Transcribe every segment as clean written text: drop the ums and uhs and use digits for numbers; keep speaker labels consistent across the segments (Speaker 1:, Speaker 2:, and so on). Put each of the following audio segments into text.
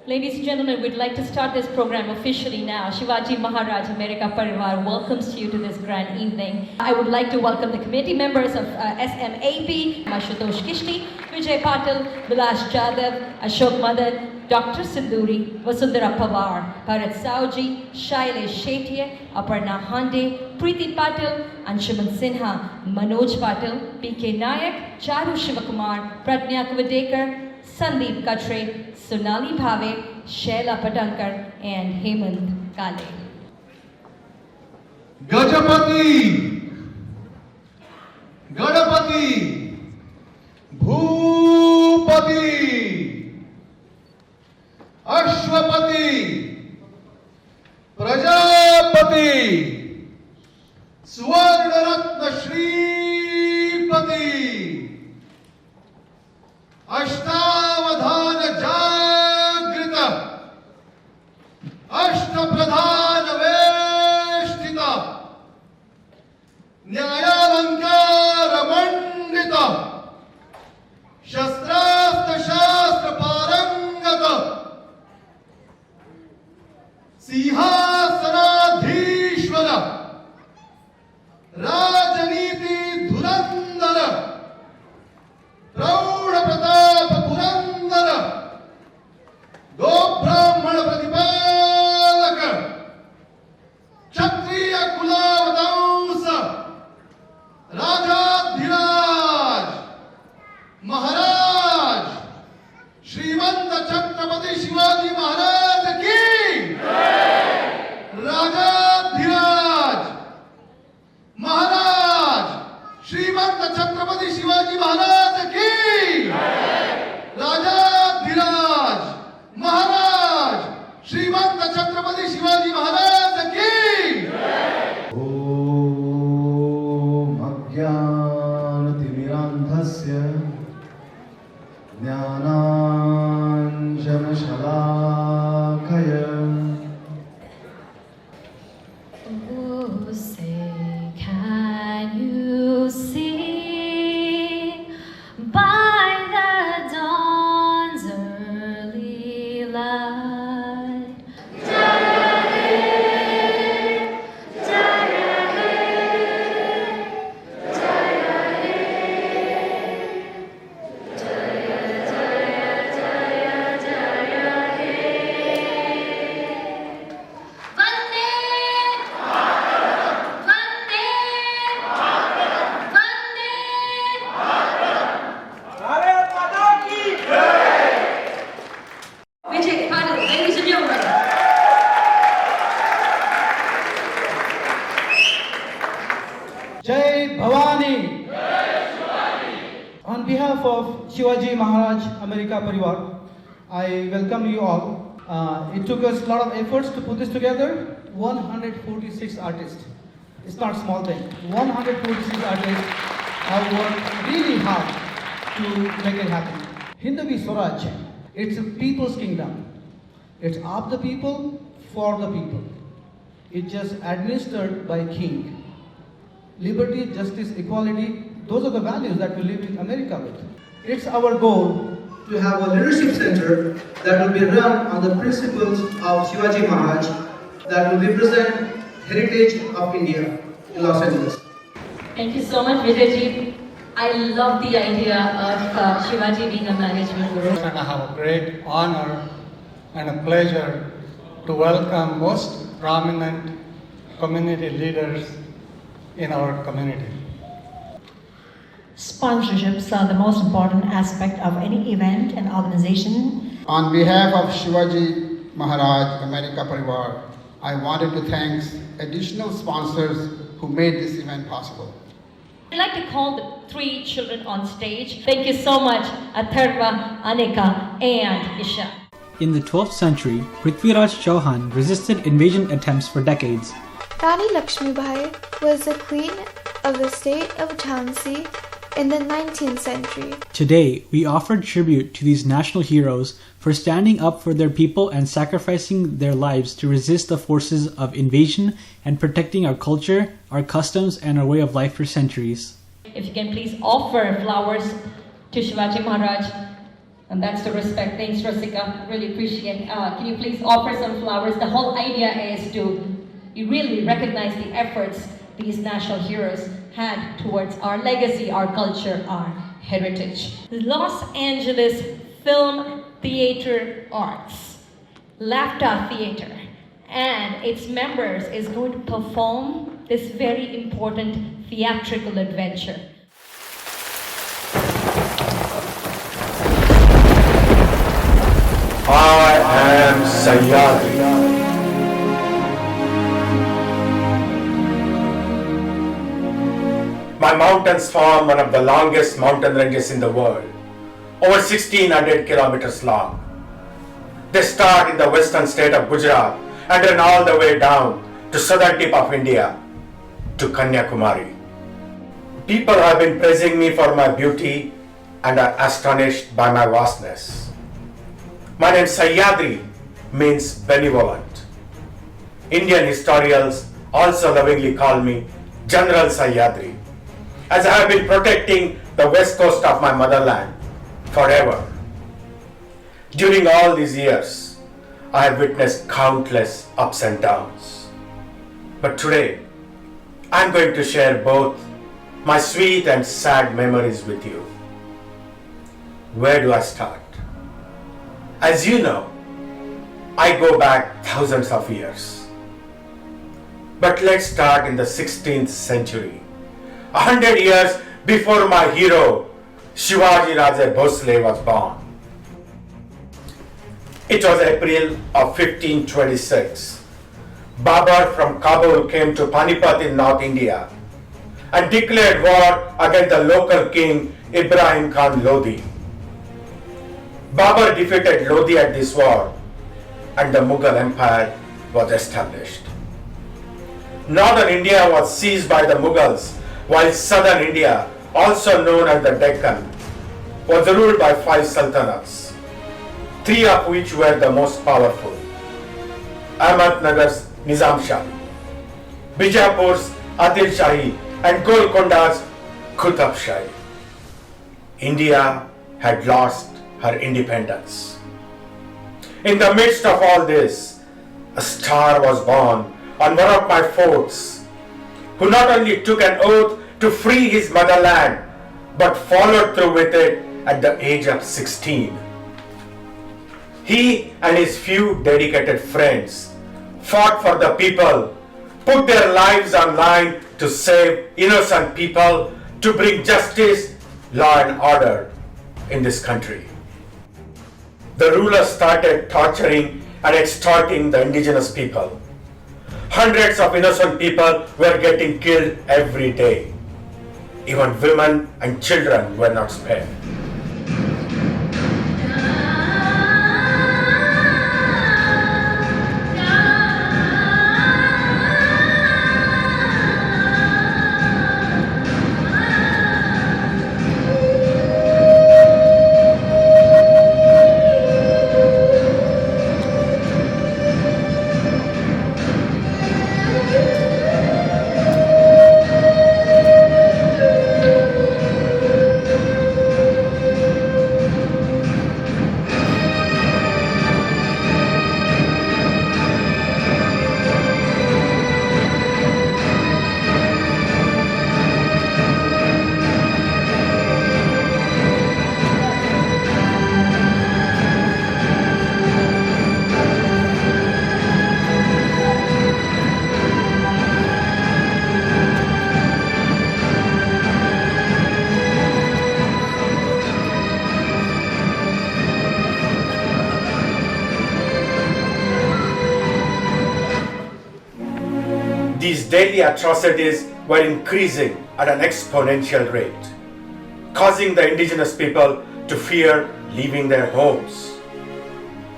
Speaker 1: Ladies and gentlemen, we'd like to start this program officially now. Shivaji Maharaj America Parivar welcomes you to this grand evening. I would like to welcome the committee members of SMAP, Ashutosh Kishti, Vijay Patil, Vilas Jadhav, Ashok Madan, Dr. Sinduri, Vasundhara Pawar, Bharat Sauji, Shailesh Shetye, Aparna Hande, Preeti Patil, Anshuman Sinha, Manoj Patil, P.K. Nayak, Charu Shivakumar, Pratnya Kavadekar, Sandeep Katre, Sonali Bhave, Shaila Patankar, and Hemant Kale.
Speaker 2: Gajapati, Gadapati, Bhupati, Ashwapati, Prajapati, Swarnaratna Shripati, Ashtavadhana Jagrita, Ashtapradhana Veshtita, Nyayalankara Mandita, Shastrastra Shastra Parangata, Sihasanadhishvara, Rajaniti Dhurandara, Praudha Pratapa Purandara, Go Brahmana Pratipalaka, Kshatriya Kulavadausa, Rajadhiraj, Maharaj, Srimanta Chhatrapati Shivaji Maharaj ki, Rajadhiraj, Maharaj, Srimanta Chhatrapati Shivaji Maharaj ki, Rajadhiraj, Maharaj, Srimanta Chhatrapati Shivaji Maharaj ki. Om Ajnanatimirandhasya Jnananjanashalakaya
Speaker 1: Oh, say, can you see by the dawn's early light? Vijay Patil, ladies and gentlemen.
Speaker 3: Jai Bhavani! On behalf of Shivaji Maharaj America Parivar, I welcome you all. It took us a lot of efforts to put this together. 146 artists. It's not a small thing. 146 artists have worked really hard to make it happen. Hindavi Swaraj, it's a people's kingdom. It's of the people, for the people. It's just administered by king. Liberty, justice, equality, those are the values that we live in America with. It's our goal to have a leadership center that will be run on the principles of Shivaji Maharaj that will represent heritage of India in Los Angeles.
Speaker 1: Thank you so much, Vijayji. I love the idea of Shivaji being a management guru.
Speaker 4: And I have a great honor and a pleasure to welcome most prominent community leaders in our community.
Speaker 5: Sponsorships are the most important aspect of any event and organization.
Speaker 6: On behalf of Shivaji Maharaj America Parivar, I wanted to thank additional sponsors who made this event possible.
Speaker 1: I'd like to call the three children on stage. Thank you so much, Atharva, Anika, and Isha.
Speaker 7: In the 12th century, Prithviraj Chauhan resisted invasion attempts for decades.
Speaker 8: Rani Lakshmibai was the queen of the state of Jhansi in the 19th century.
Speaker 7: Today, we offer tribute to these national heroes for standing up for their people and sacrificing their lives to resist the forces of invasion and protecting our culture, our customs, and our way of life for centuries.
Speaker 1: If you can please offer flowers to Shivaji Maharaj, and that's the respect. Thanks, Rasika. Really appreciate. Can you please offer some flowers? The whole idea is to really recognize the efforts these national heroes had towards our legacy, our culture, our heritage. Los Angeles Film Theater Arts, LAFTA Theater, and its members is going to perform this very important theatrical adventure.
Speaker 9: I am Sahyadri. My mountains form one of the longest mountain ranges in the world, over 1600 kilometers long. They start in the western state of Gujarat and run all the way down to southern tip of India, to Kanyakumari. People have been praising me for my beauty and are astonished by my vastness. My name Sahyadri means benevolent. Indian historians also lovingly call me General Sahyadri, as I have been protecting the west coast of my motherland forever. During all these years, I have witnessed countless ups and downs. But today, I am going to share both my sweet and sad memories with you. Where do I start? As you know, I go back thousands of years. But let's start in the 16th century, 100 years before my hero Shivaji Raja Bhosle was born. It was April of 1526. Babur from Kabul came to Panipat in North India and declared war against the local king Ibrahim Khan Lodi. Babur defeated Lodi at this war and the Mughal Empire was established. Northern India was seized by the Mughals, while southern India, also known as the Deccan, was ruled by 5 sultanates, 3 of which were the most powerful: Ahmednagar's Nizam Shah, Bijapur's Adil Shahi, and Golconda's Qutb Shahi. India had lost her independence. In the midst of all this, a star was born on one of my forts, who not only took an oath to free his motherland, but followed through with it at the age of 16. He and his few dedicated friends fought for the people, put their lives on line to save innocent people, to bring justice, law and order in this country. The rulers started torturing and extorting the indigenous people. Hundreds of innocent people were getting killed every day. Even women and children were not spared. These daily atrocities were increasing at an exponential rate, causing the indigenous people to fear leaving their homes.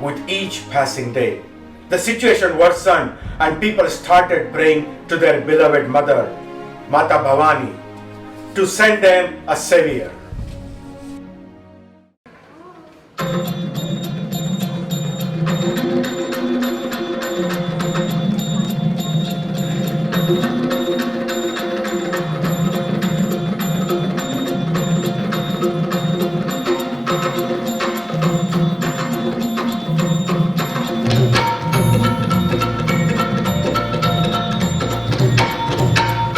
Speaker 9: With each passing day, the situation worsened and people started praying to their beloved mother, Mata Bhavani, to send them a savior.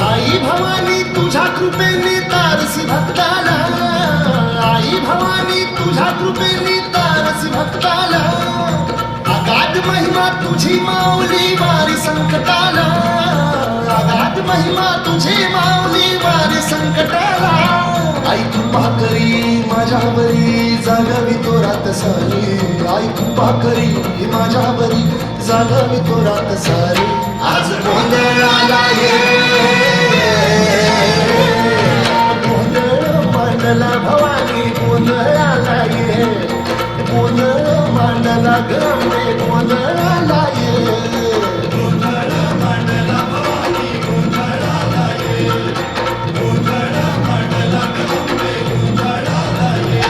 Speaker 2: आई भवानी तुझ्या कृपेने तारसी भक्ताला, आई भवानी तुझ्या कृपेने तारसी भक्ताला, अगाध महिमा तुझी माऊली वारी संकटाला, अगाध महिमा तुझी माऊली वारी संकटाला. आई कृपा करी माझ्यावरी जागावी तो रात सारी, आई कृपा करी माझ्यावरी जागावी तो रात सारी. आज गोंधळ आला ये, गोंधळ मांडला भवानी, गोंधळ आला ये, गोंधळ मांडला गमे, गोंधळ आला ये, गोंधळ मांडला भवानी, गोंधळ आला ये, गोंधळ मांडला गमे, गोंधळ आला ये.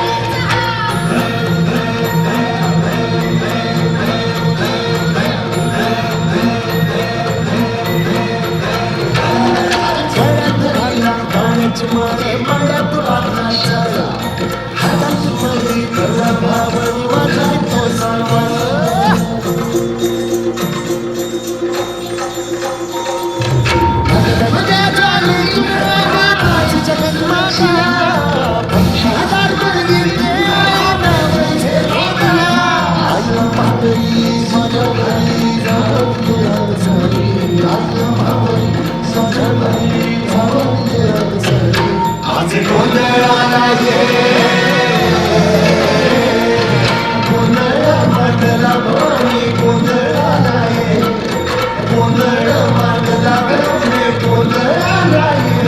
Speaker 2: मारे मळ्यात वाजला, हातात मळी कला भावनी वाजली तो सावर. भगवत्या झाली तुला माझी जगन्माता, हजार मुलगी ते नावाचे लोकला. आईला पाहतरी माझ्या घरी जाऊ तुला सारी, आईला पाहतरी माझ्या घरी जाऊ तुला सारी. आज गोंधळ आला ये, गोंधळ मांडला भवानी, गोंधळ आला ये, गोंधळ मांडला भवानी, गोंधळ आला ये,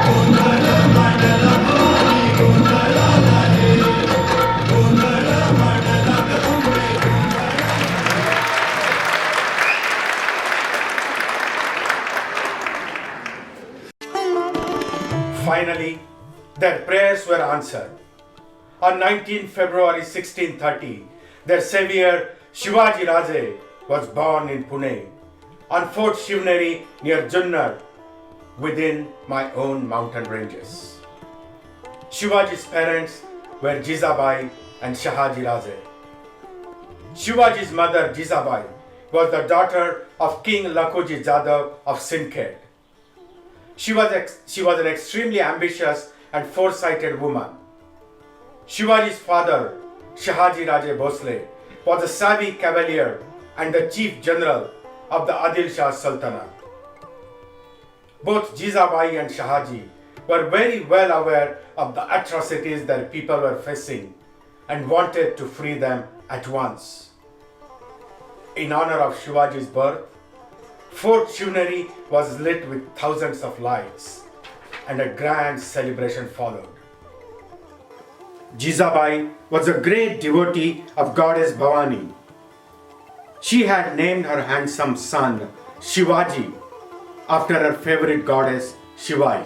Speaker 2: गोंधळ मांडला भवानी, गोंधळ आला ये, गोंधळ मांडला Bhavani.
Speaker 9: Finally, their prayers were answered. On 19 February 1630, their savior Shivaji Raje was born in Pune, on Fort Shivneri near Junnar, within my own mountain ranges. Shivaji's parents were Jizabai and Shahaji Raje. Shivaji's mother Jizabai was the daughter of King Lakhoji Jadhav of Sindkhed. She was an extremely ambitious and foresighted woman. Shivaji's father, Shahaji Raje Bhosle, was a savvy cavalier and the chief general of the Adil Shah Sultanate. Both Jizabai and Shahaji were very well aware of the atrocities their people were facing and wanted to free them at once. In honor of Shivaji's birth, Fort Shivneri was lit with thousands of lights and a grand celebration followed. Jizabai was a great devotee of goddess Bhavani. She had named her handsome son Shivaji after her favorite goddess Shivai.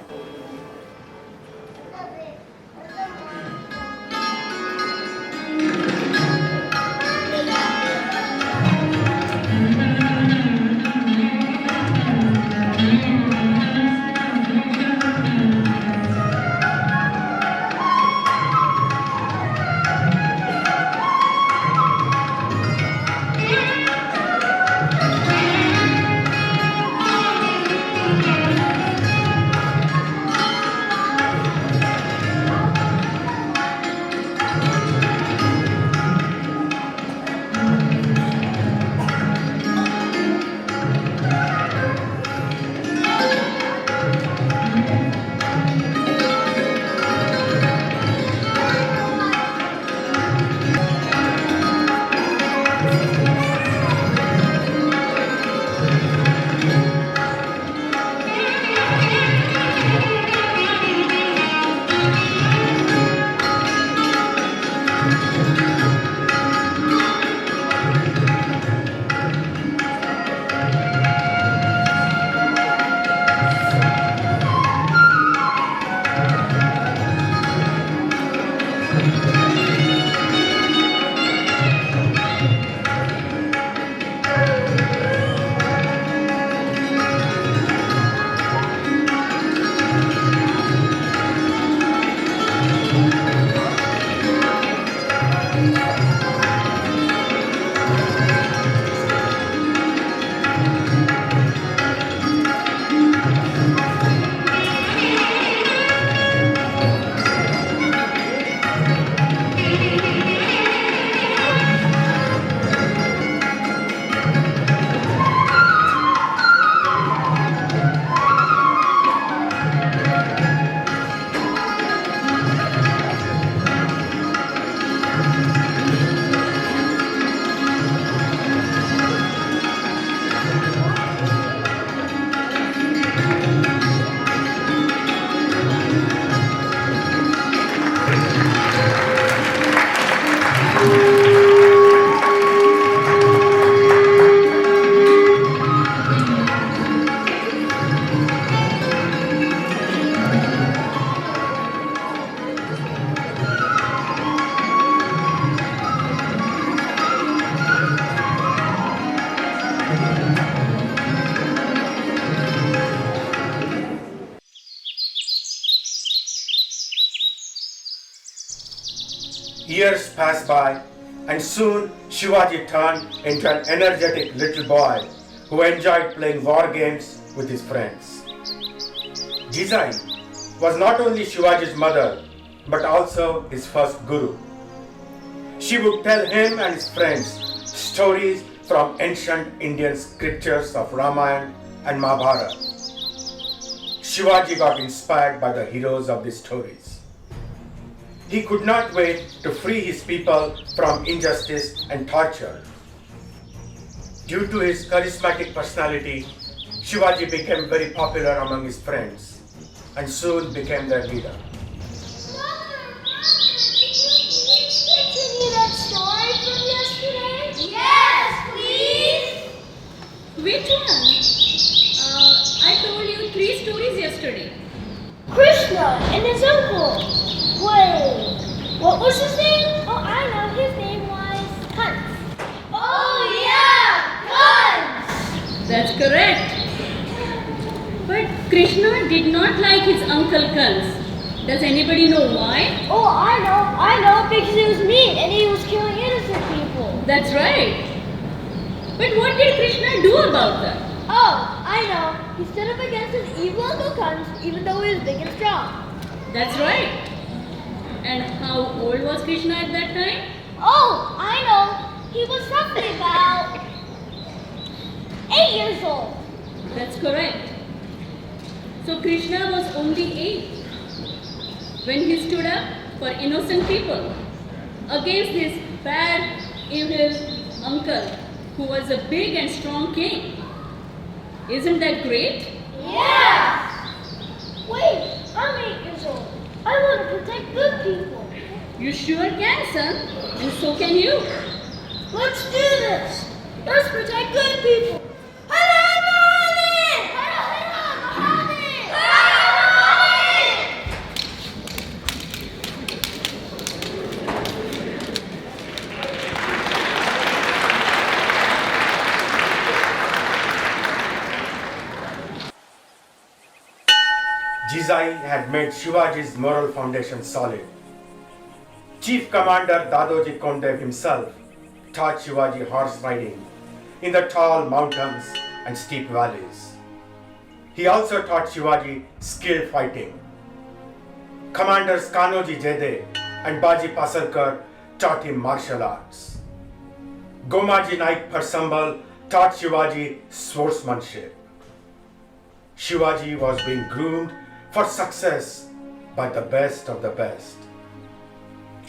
Speaker 9: Years passed by, and soon Shivaji turned into an energetic little boy who enjoyed playing war games with his friends. Jizai was not only Shivaji's mother, but also his first guru. She would tell him and his friends stories from ancient Indian scriptures of Ramayana and Mahabharata. Shivaji got inspired by the heroes of these stories. He could not wait to free his people from injustice and torture. Due to his charismatic personality, Shivaji became very popular among his friends and soon became their leader.
Speaker 8: Continue that story from yesterday? Yes, please.
Speaker 1: Which one? I told you 3 stories yesterday.
Speaker 8: Krishna and his uncle. Wait, what was his name? Oh, I know. His name was Kans. Oh, yeah, Kans.
Speaker 1: That's correct. But Krishna did not like his uncle Kans. Does anybody know why?
Speaker 8: Oh, I know, because he was mean and he was killing innocent people.
Speaker 1: That's right. But what did Krishna do about that?
Speaker 8: Oh, I know. He stood up against his evil Uncle Kans, even though he was big and strong.
Speaker 1: That's right. And how old was Krishna at that time?
Speaker 8: Oh, I know. He was roughly about 8 years old.
Speaker 1: That's correct. So Krishna was only 8 when he stood up for innocent people against his bad, evil uncle who was a big and strong king. Isn't that great?
Speaker 8: Yeah! Wait, I'm 8 years old. I want to protect good people.
Speaker 1: You sure can, son. And so can you.
Speaker 8: Let's do this. Let's protect good people.
Speaker 9: Jizai had made Shivaji's moral foundation solid. Chief Commander Dadoji Kondev himself taught Shivaji horse riding in the tall mountains and steep valleys. He also taught Shivaji skill fighting. Commanders Kanoji Jede and Baji Pasarkar taught him martial arts. Gomaji Naik Parsambal taught Shivaji swordsmanship. Shivaji was being groomed for success by the best of the best.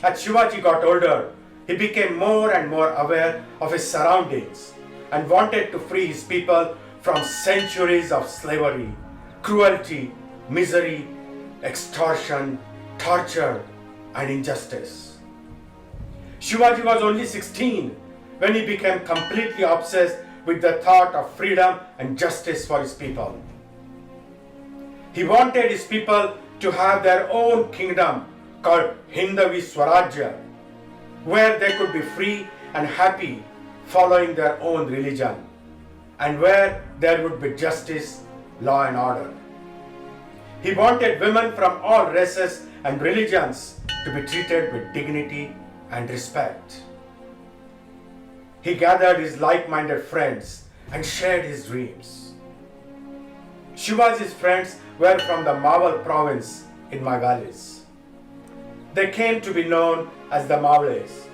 Speaker 9: As Shivaji got older, he became more and more aware of his surroundings and wanted to free his people from centuries of slavery, cruelty, misery, extortion, torture, and injustice. Shivaji was only 16 when he became completely obsessed with the thought of freedom and justice for his people. He wanted his people to have their own kingdom called Hindavi Swarajya, where they could be free and happy following their own religion, and where there would be justice, law and order. He wanted women from all races and religions to be treated with dignity and respect. He gathered his like-minded friends and shared his dreams. Shivaji's friends were from the Mawal province in my valleys. They came to be known as the Mawles.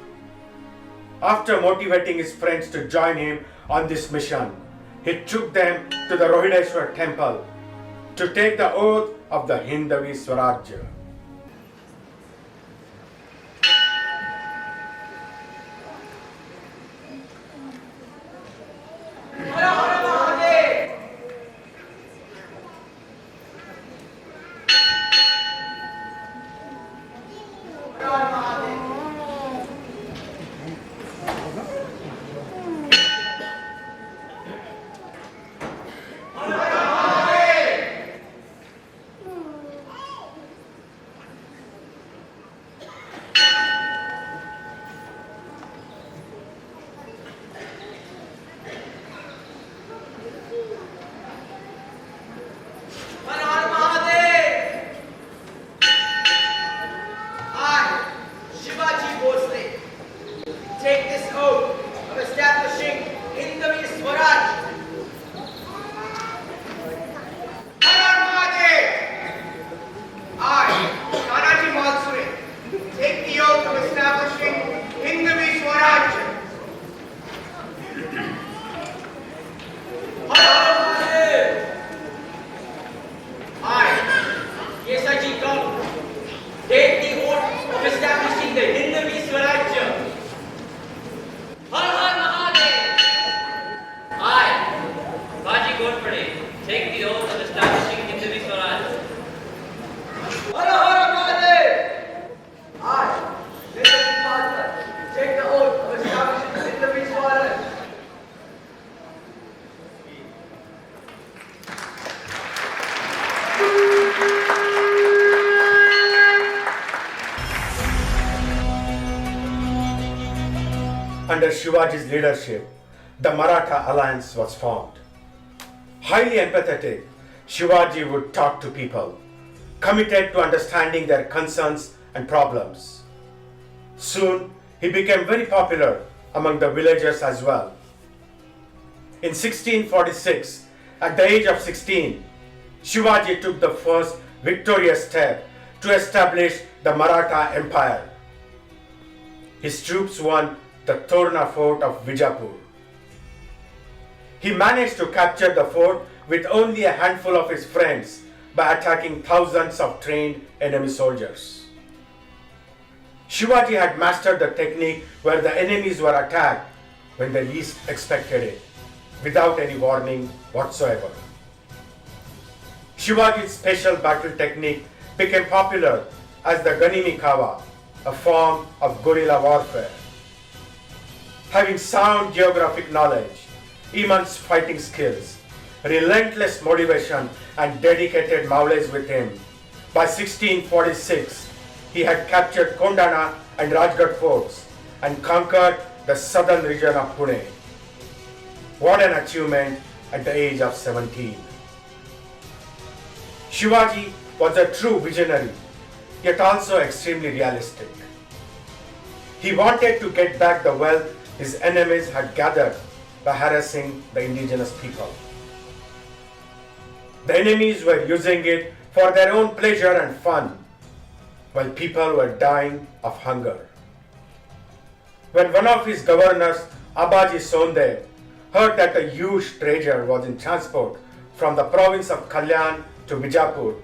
Speaker 9: After motivating his friends to join him on this mission, he took them to the Rohideshwar temple to take the oath of the Hindavi Swarajya. under Shivaji's leadership, the Maratha alliance was formed. Highly empathetic, Shivaji would talk to people, committed to understanding their concerns and problems. Soon, he became very popular among the villagers as well. In 1646, at the age of 16, Shivaji took the first victorious step to establish the Maratha Empire. His troops won the Torna fort of Vijapur. He managed to capture the fort with only a handful of his friends by attacking thousands of trained enemy soldiers. Shivaji had mastered the technique where the enemies were attacked when they least expected it, without any warning whatsoever. Shivaji's special battle technique became popular as the Ganimi Kawa, a form of guerrilla warfare. Having sound geographic knowledge, immense fighting skills, relentless motivation and dedicated Maules with him, by 1646 he had captured Kondana and Rajgarh forts and conquered the southern region of Pune. What an achievement at the age of 17. Shivaji was a true visionary, yet also extremely realistic. He wanted to get back the wealth his enemies had gathered by harassing the indigenous people. The enemies were using it for their own pleasure and fun, while people were dying of hunger. When one of his governors, Abaji Sonde, heard that a huge treasure was in transport from the province of Kalyan to Bijapur,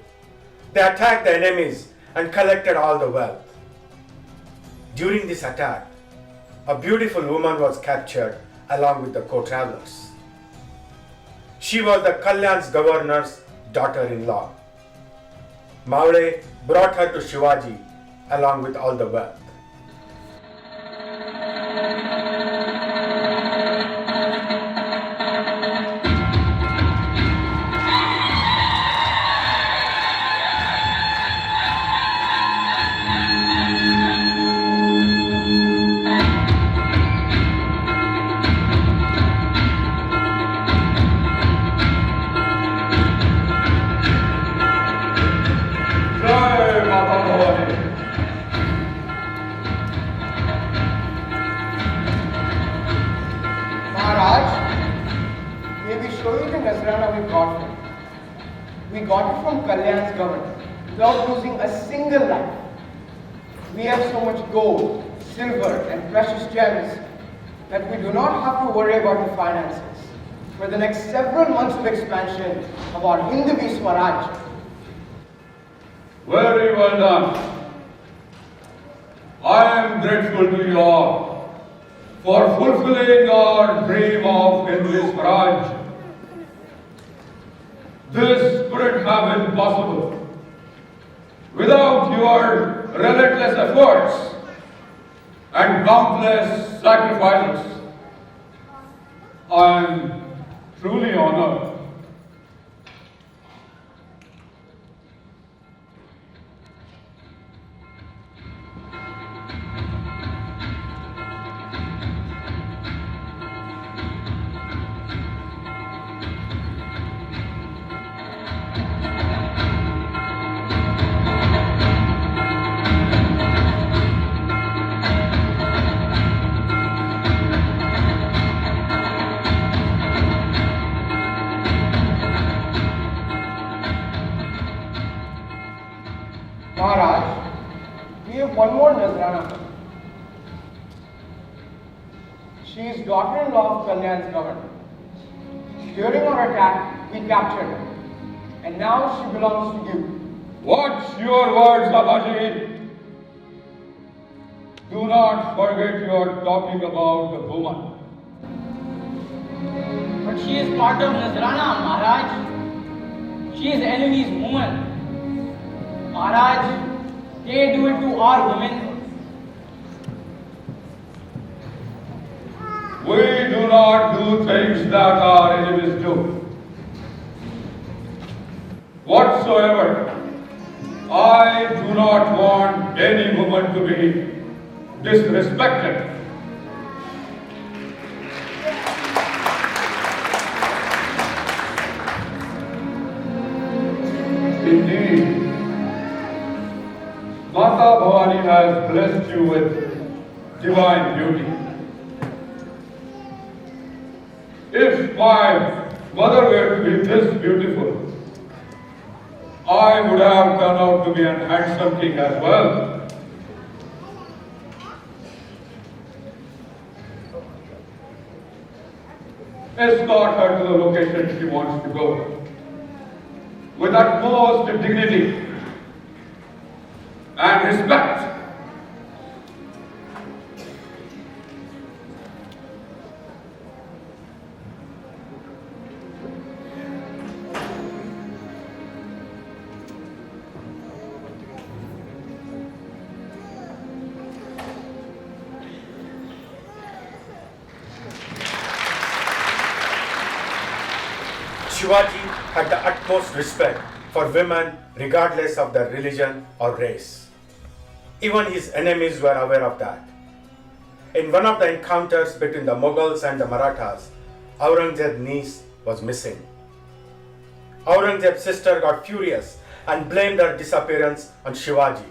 Speaker 9: they attacked the enemies and collected all the wealth. During this attack, a beautiful woman was captured along with the co-travelers. She was the Kalyan's governor's daughter-in-law. Maule brought her to Shivaji along with all the wealth.
Speaker 10: We got it from Kalyan's government without losing a single life. We have so much gold, silver and precious gems that we do not have to worry about the finances for the next several months of expansion of our Hindavi Swaraj.
Speaker 11: Very well done. I am grateful to you all for fulfilling our dream of Hindavi Swaraj. This couldn't have been possible without your relentless efforts and countless sacrifices. I am truly honored.
Speaker 10: Maharaj, we have one more Nazrana. She is daughter-in-law of Kalyan's governor. During our attack, we captured her, and now she belongs to you.
Speaker 11: Watch your words, Abaji. Do not forget you are talking about the woman.
Speaker 10: But she is part of Nazrana, Maharaj. She is enemy's woman. Maharaj, they do it to our women.
Speaker 11: We do not do things that our enemies do. Whatsoever, I do not want any woman to be disrespected. you with divine beauty. If my mother were to be this beautiful, I would have turned out to be an handsome king as well. Escort her to the location she wants to go with utmost dignity and respect.
Speaker 9: Shivaji had the utmost respect for women regardless of their religion or race. Even his enemies were aware of that. In one of the encounters between the Mughals and the Marathas, Aurangzeb's niece was missing. Aurangzeb's sister got furious and blamed her disappearance on Shivaji.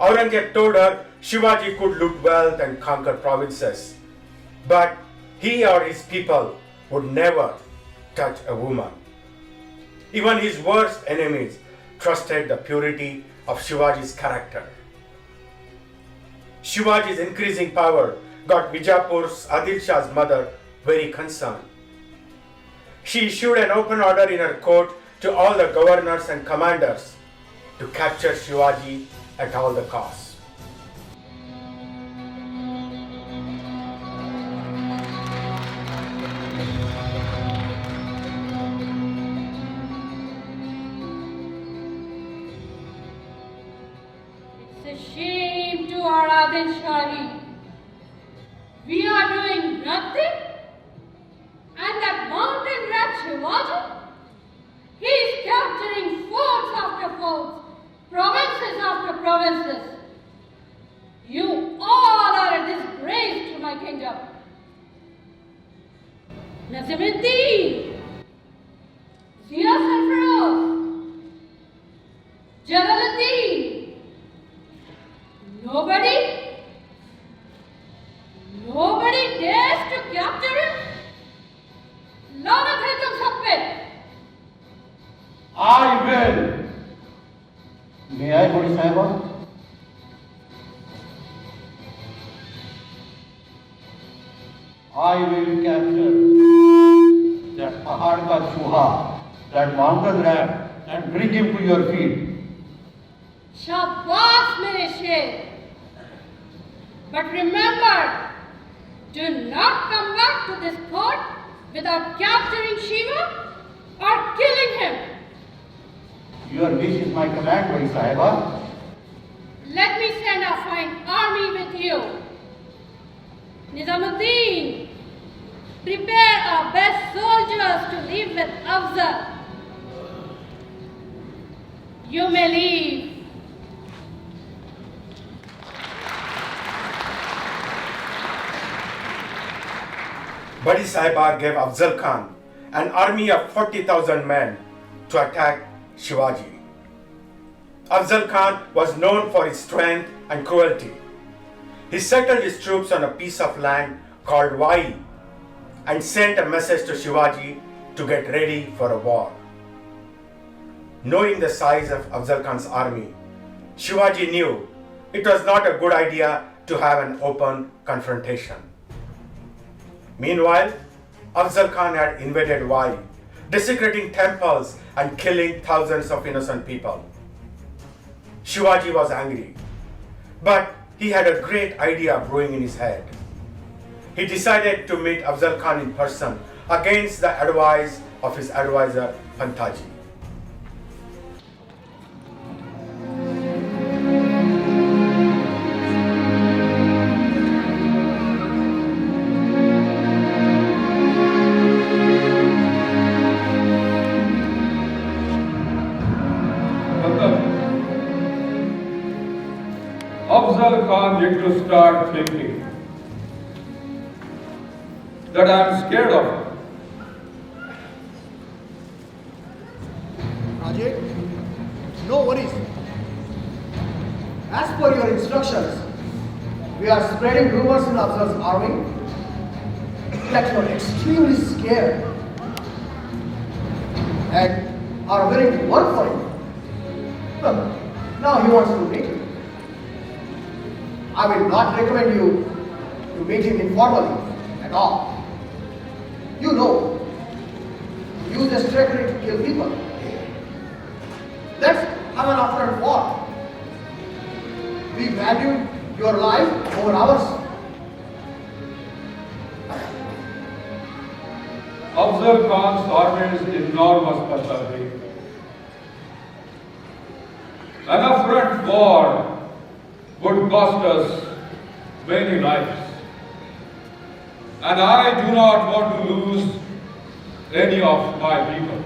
Speaker 9: Aurangzeb told her Shivaji could loot wealth and conquer provinces, but he or his people would never touch a woman. Even his worst enemies trusted the purity of Shivaji's character. Shivaji's increasing power got Bijapur's Adil Shah's mother very concerned. She issued an open order in her court to all the governors and commanders to capture Shivaji at all the costs.
Speaker 8: It's a shame to our Adil Shahi. We are doing nothing, and that mountain rat Shivaji, he is capturing forts after forts, provinces after provinces. You all are a disgrace to my kingdom. Nazimuddin, Zia Sarfaroz, Jalaluddin, Nobody dares to capture him? लानत है तुम सब पे।
Speaker 12: I will. May I, Bodi Sahiba? I will capture that Pahad ka Chuha, that mountain rat, and bring him to your feet.
Speaker 8: शाबाश मेरे शेर। But remember, do not come back to this court without capturing Shiva or killing him.
Speaker 12: Your wish is my command, Bodi Sahiba.
Speaker 8: Let me send a fine army with you. Nizamuddin, prepare our best soldiers to leave with Afzal. You may leave.
Speaker 9: Badi Sahiba gave Afzal Khan an army of 40,000 men to attack Shivaji. Afzal Khan was known for his strength and cruelty. He settled his troops on a piece of land called Vai and sent a message to Shivaji to get ready for a war. Knowing the size of Afzal Khan's army, Shivaji knew it was not a good idea to have an open confrontation. Meanwhile, Afzal Khan had invaded Vai, desecrating temples and killing thousands of innocent people. Shivaji was angry, but he had a great idea brewing in his head. He decided to meet Afzal Khan in person against the advice of his advisor Pantaji.
Speaker 11: Afzal Khan need to start thinking that I am scared of him.
Speaker 2: Ajay, no worries.
Speaker 10: As per your instructions, we are spreading rumors in Afzal's army that you are extremely scared and are willing to work for him. Well, now he wants to meet you. I will not recommend you to meet him informally at all. You know, use this trickery to kill people. Let's have an after war. We value your life over ours.
Speaker 11: Afzal Khan's army is enormous, Pahlavi. An upfront war would cost us many lives. And I do not want to lose any of my people.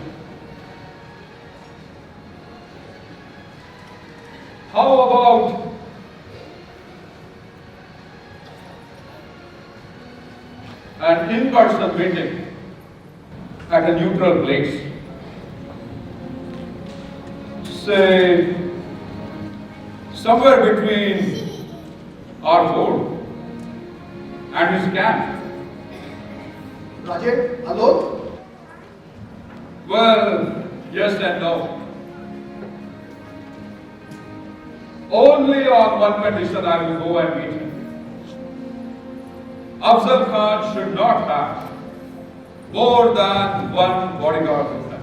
Speaker 11: How about an in-person meeting at a neutral place? Say, somewhere between our fort and his camp.
Speaker 10: Rajat, alone?
Speaker 11: Well, yes and no. Only on one condition I will go and meet him. Afzal Khan should not have more than one bodyguard with him.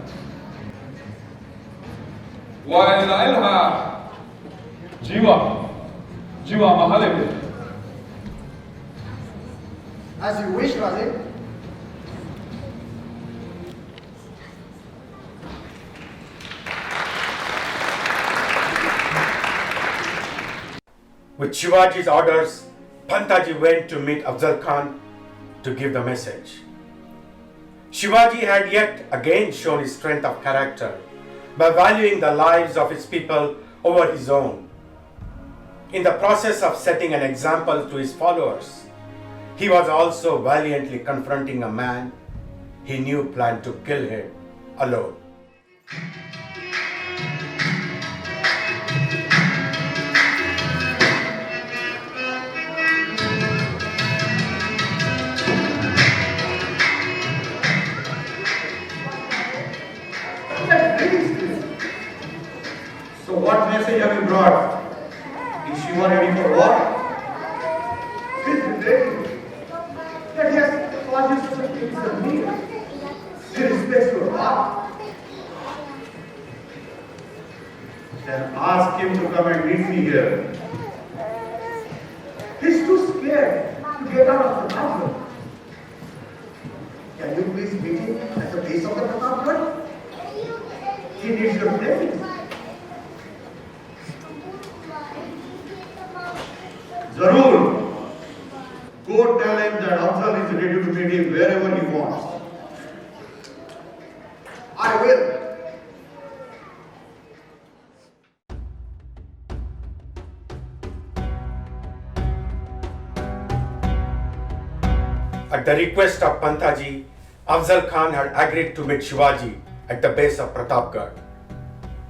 Speaker 11: While I'll have Jiva Mahale with him.
Speaker 10: As you wish, Rajat.
Speaker 9: With Shivaji's orders, Pantaji went to meet Afzal Khan to give the message. Shivaji had yet again shown his strength of character by valuing the lives of his people over his own. In the process of setting an example to his followers, he was also valiantly confronting a man he knew planned to kill him alone.
Speaker 12: So what message have you brought? Is Shiva ready for war?
Speaker 10: This is great. That he has caused you such a critical need. He respects your heart.
Speaker 12: Then ask him to come and meet me here.
Speaker 10: He's too scared to get out of the bathroom. Can you please meet him at the base of the Pratapgarh? He needs your blessings.
Speaker 12: Zarur! Go tell him that Afzal is ready to meet him wherever he wants.
Speaker 10: I will.
Speaker 9: At the request of Pantaji, Afzal Khan had agreed to meet Shivaji at the base of Pratapgarh,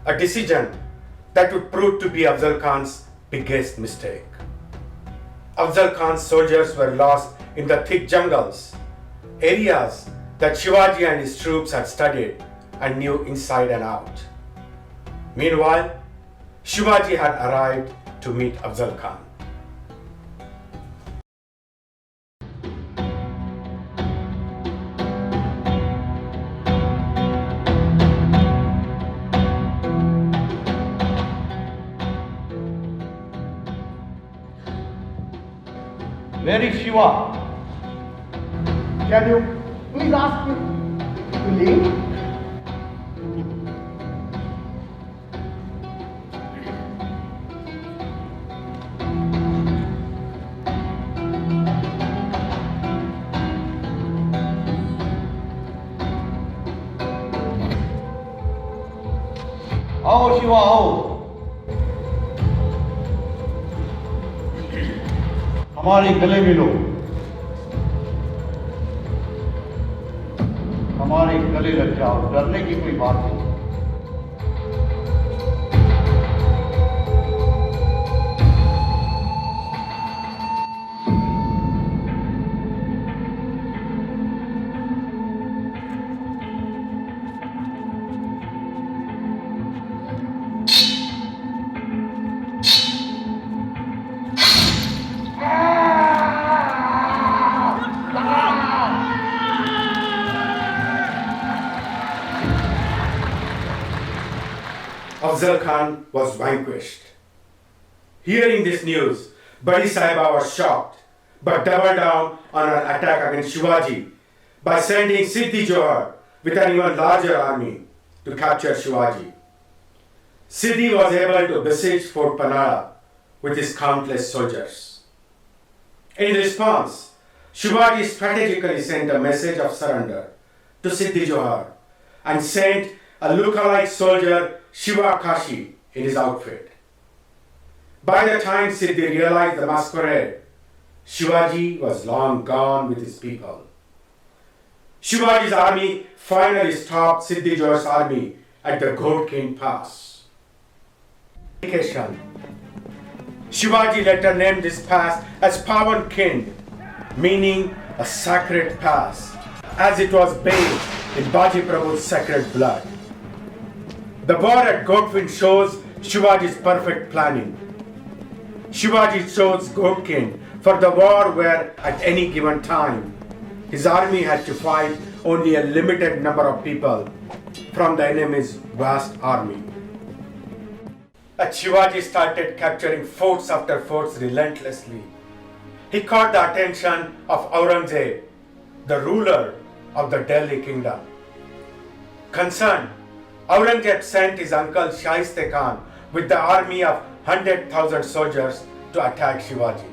Speaker 9: a decision that would prove to be Afzal Khan's biggest mistake. Afzal Khan's soldiers were lost in the thick jungles, areas that Shivaji and his troops had studied and knew inside and out. Meanwhile, Shivaji had arrived to meet Afzal Khan.
Speaker 12: Where is Shiva?
Speaker 10: Can you please ask him to leave?
Speaker 12: आओ शिवा आओ। हमारे गले मिलो, हमारे गले लग जाओ, डरने की कोई बात नहीं।
Speaker 9: Afzal Khan was vanquished. Hearing this news, Badi Sahiba was shocked, but doubled down on her attack against Shivaji by sending Siddhi Johar with an even larger army to capture Shivaji. Siddhi was able to besiege Fort Panara with his countless soldiers. In response, Shivaji strategically sent a message of surrender to Siddhi Johar and sent a lookalike soldier, Shiva Kashi, in his outfit. By the time Siddhi realized the masquerade, Shivaji was long gone with his people. Shivaji's army finally stopped Siddhi Johar's army at the Ghodkin Pass. Shivaji later named this pass as Pavan Kind, meaning a sacred pass, as it was bathed in Baji Prabhu's sacred blood. The war at Ghodkin shows Shivaji's perfect planning. Shivaji chose Ghodkin for the war where, at any given time, his army had to fight only a limited number of people from the enemy's vast army. As Shivaji started capturing forts after forts relentlessly, he caught the attention of Aurangzeb, the ruler of the Delhi kingdom. Concerned, Aurangzeb sent his uncle Shaiste Khan with the army of 100,000 soldiers to attack Shivaji.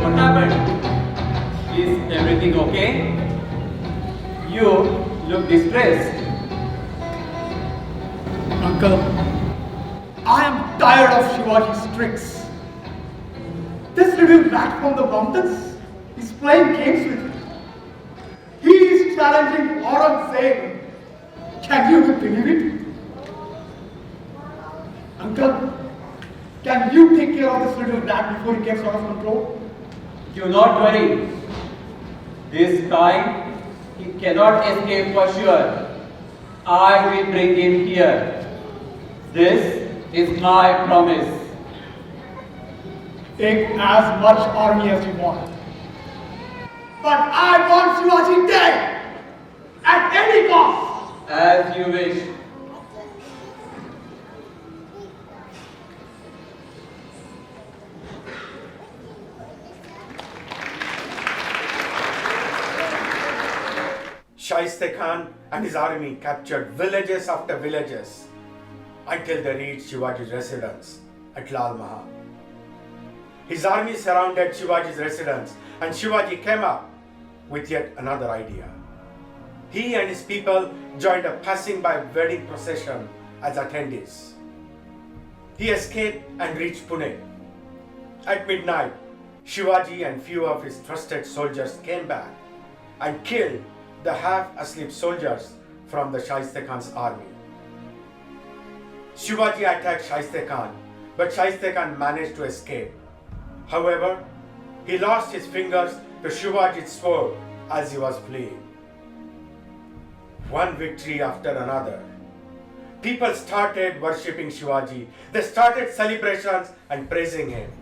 Speaker 10: What happened? Is everything okay? You look distressed.
Speaker 13: Uncle, I am tired of Shivaji's tricks. This little rat from the mountains is playing games with me. He is challenging Aurangzeb. Can you believe it? Uncle, can you take care of this little rat before he gets out of control?
Speaker 10: Do not worry. This time he cannot escape for sure. I will bring him here. This is my promise.
Speaker 13: Take as much army as you want. But I want Shivaji dead! At any cost!
Speaker 10: As you wish.
Speaker 9: Shaiste Khan and his army captured villages after villages until they reached Shivaji's residence at Lal Mahal. His army surrounded Shivaji's residence and Shivaji came up with yet another idea. He and his people joined a passing-by wedding procession as attendees. He escaped and reached Pune. At midnight, Shivaji and few of his trusted soldiers came back and killed the half-asleep soldiers from the Shaiste Khan's army. Shivaji attacked Shaiste Khan, but Shaiste Khan managed to escape. However, he lost his fingers to Shivaji's sword as he was fleeing. One victory after another. People started worshipping Shivaji. They started celebrations and praising him.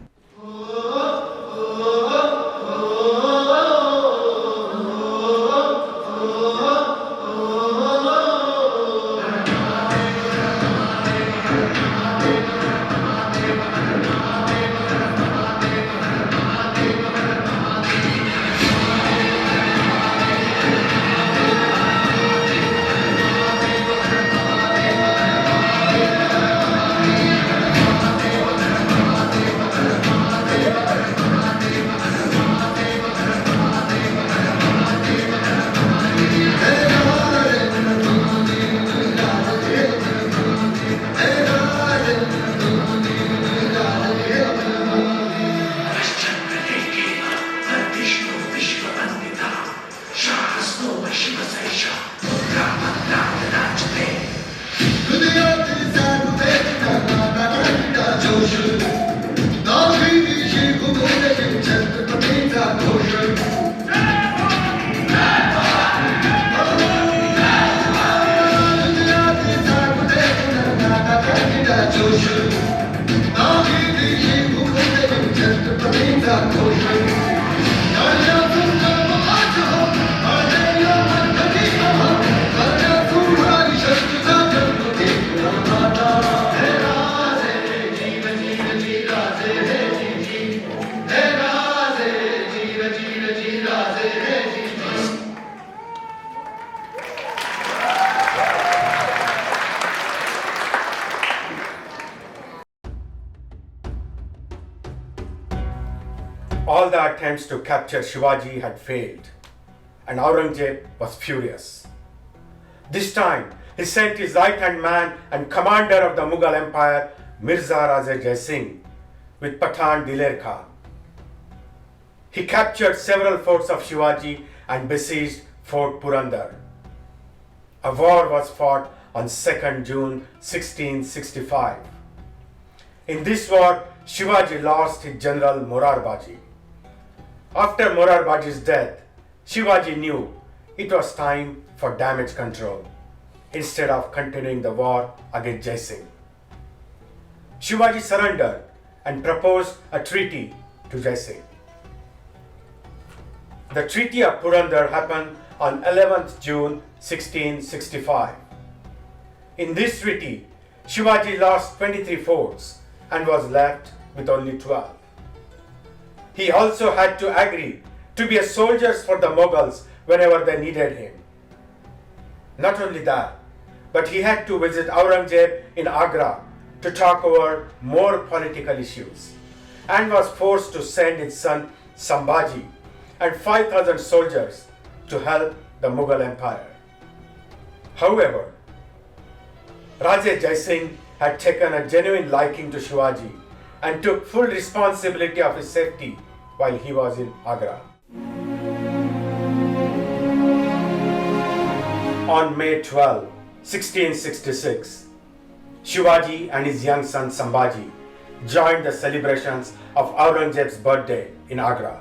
Speaker 9: all the attempts to capture Shivaji had failed, and Aurangzeb was furious. This time, he sent his right-hand man and commander of the Mughal Empire, Mirza Raja Jai Singh, with Pathan Diler Khan. He captured several forts of Shivaji and besieged Fort Purandar. A war was fought on 2nd June 1665. In this war, Shivaji lost his general Morarbaji. After Morarbaji's death, Shivaji knew it was time for damage control instead of continuing the war against Jai Singh. Shivaji surrendered and proposed a treaty to Jai Singh. The Treaty of Purandar happened on 11th June 1665. In this treaty, Shivaji lost 23 forts and was left with only 12. He also had to agree to be a soldier for the Mughals whenever they needed him. Not only that, but he had to visit Aurangzeb in Agra to talk over more political issues, and was forced to send his son Sambhaji and 5,000 soldiers to help the Mughal Empire. However, Raja Jai Singh had taken a genuine liking to Shivaji and took full responsibility of his safety while he was in Agra. On May 12, 1666, Shivaji and his young son Sambhaji joined the celebrations of Aurangzeb's birthday in Agra.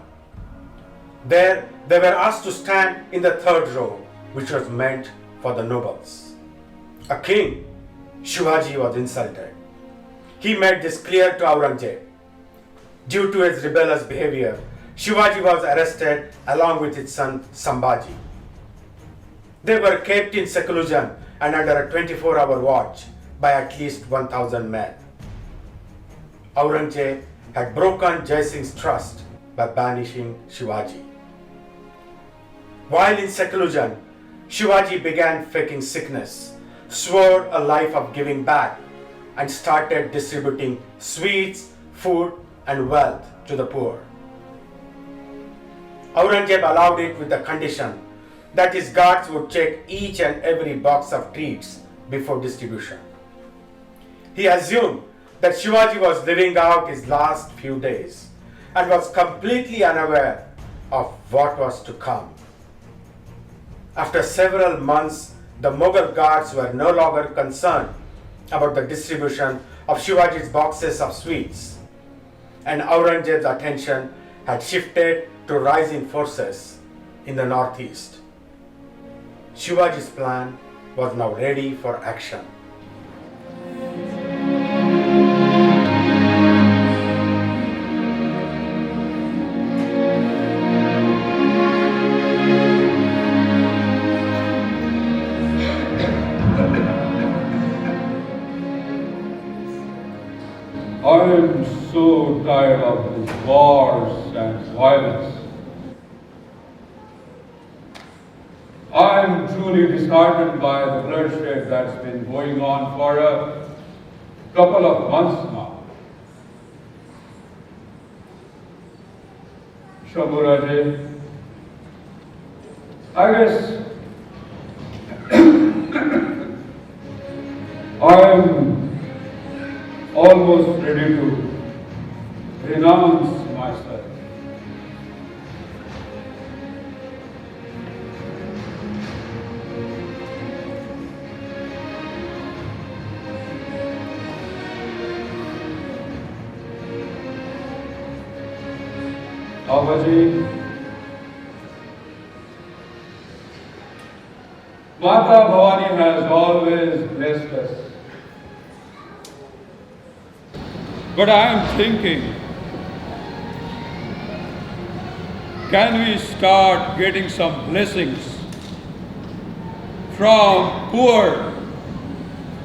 Speaker 9: There, they were asked to stand in the third row, which was meant for the nobles. A king, Shivaji was insulted. He made this clear to Aurangzeb. Due to his rebellious behavior, Shivaji was arrested along with his son Sambhaji. They were kept in seclusion and under a 24-hour watch by at least 1,000 men. Aurangzeb had broken Jai Singh's trust by banishing Shivaji. While in seclusion, Shivaji began faking sickness, swore a life of giving back, and started distributing sweets, food, and wealth to the poor. Aurangzeb allowed it with the condition that his guards would check each and every box of treats before distribution. He assumed that Shivaji was living out his last few days and was completely unaware of what was to come. After several months, the Mughal guards were no longer concerned about the distribution of Shivaji's boxes of sweets, and Aurangzeb's attention had shifted to rising forces in the northeast. Shivaji's plan was now ready for action.
Speaker 11: I am so tired of these wars and violence. I am truly disheartened by the bloodshed that's been going on for a couple of months now. Shambhuraji, I guess I am almost ready to renounce myself. Babaji, Mata Bhavani has always blessed us. But I am thinking, can we start getting some blessings from poor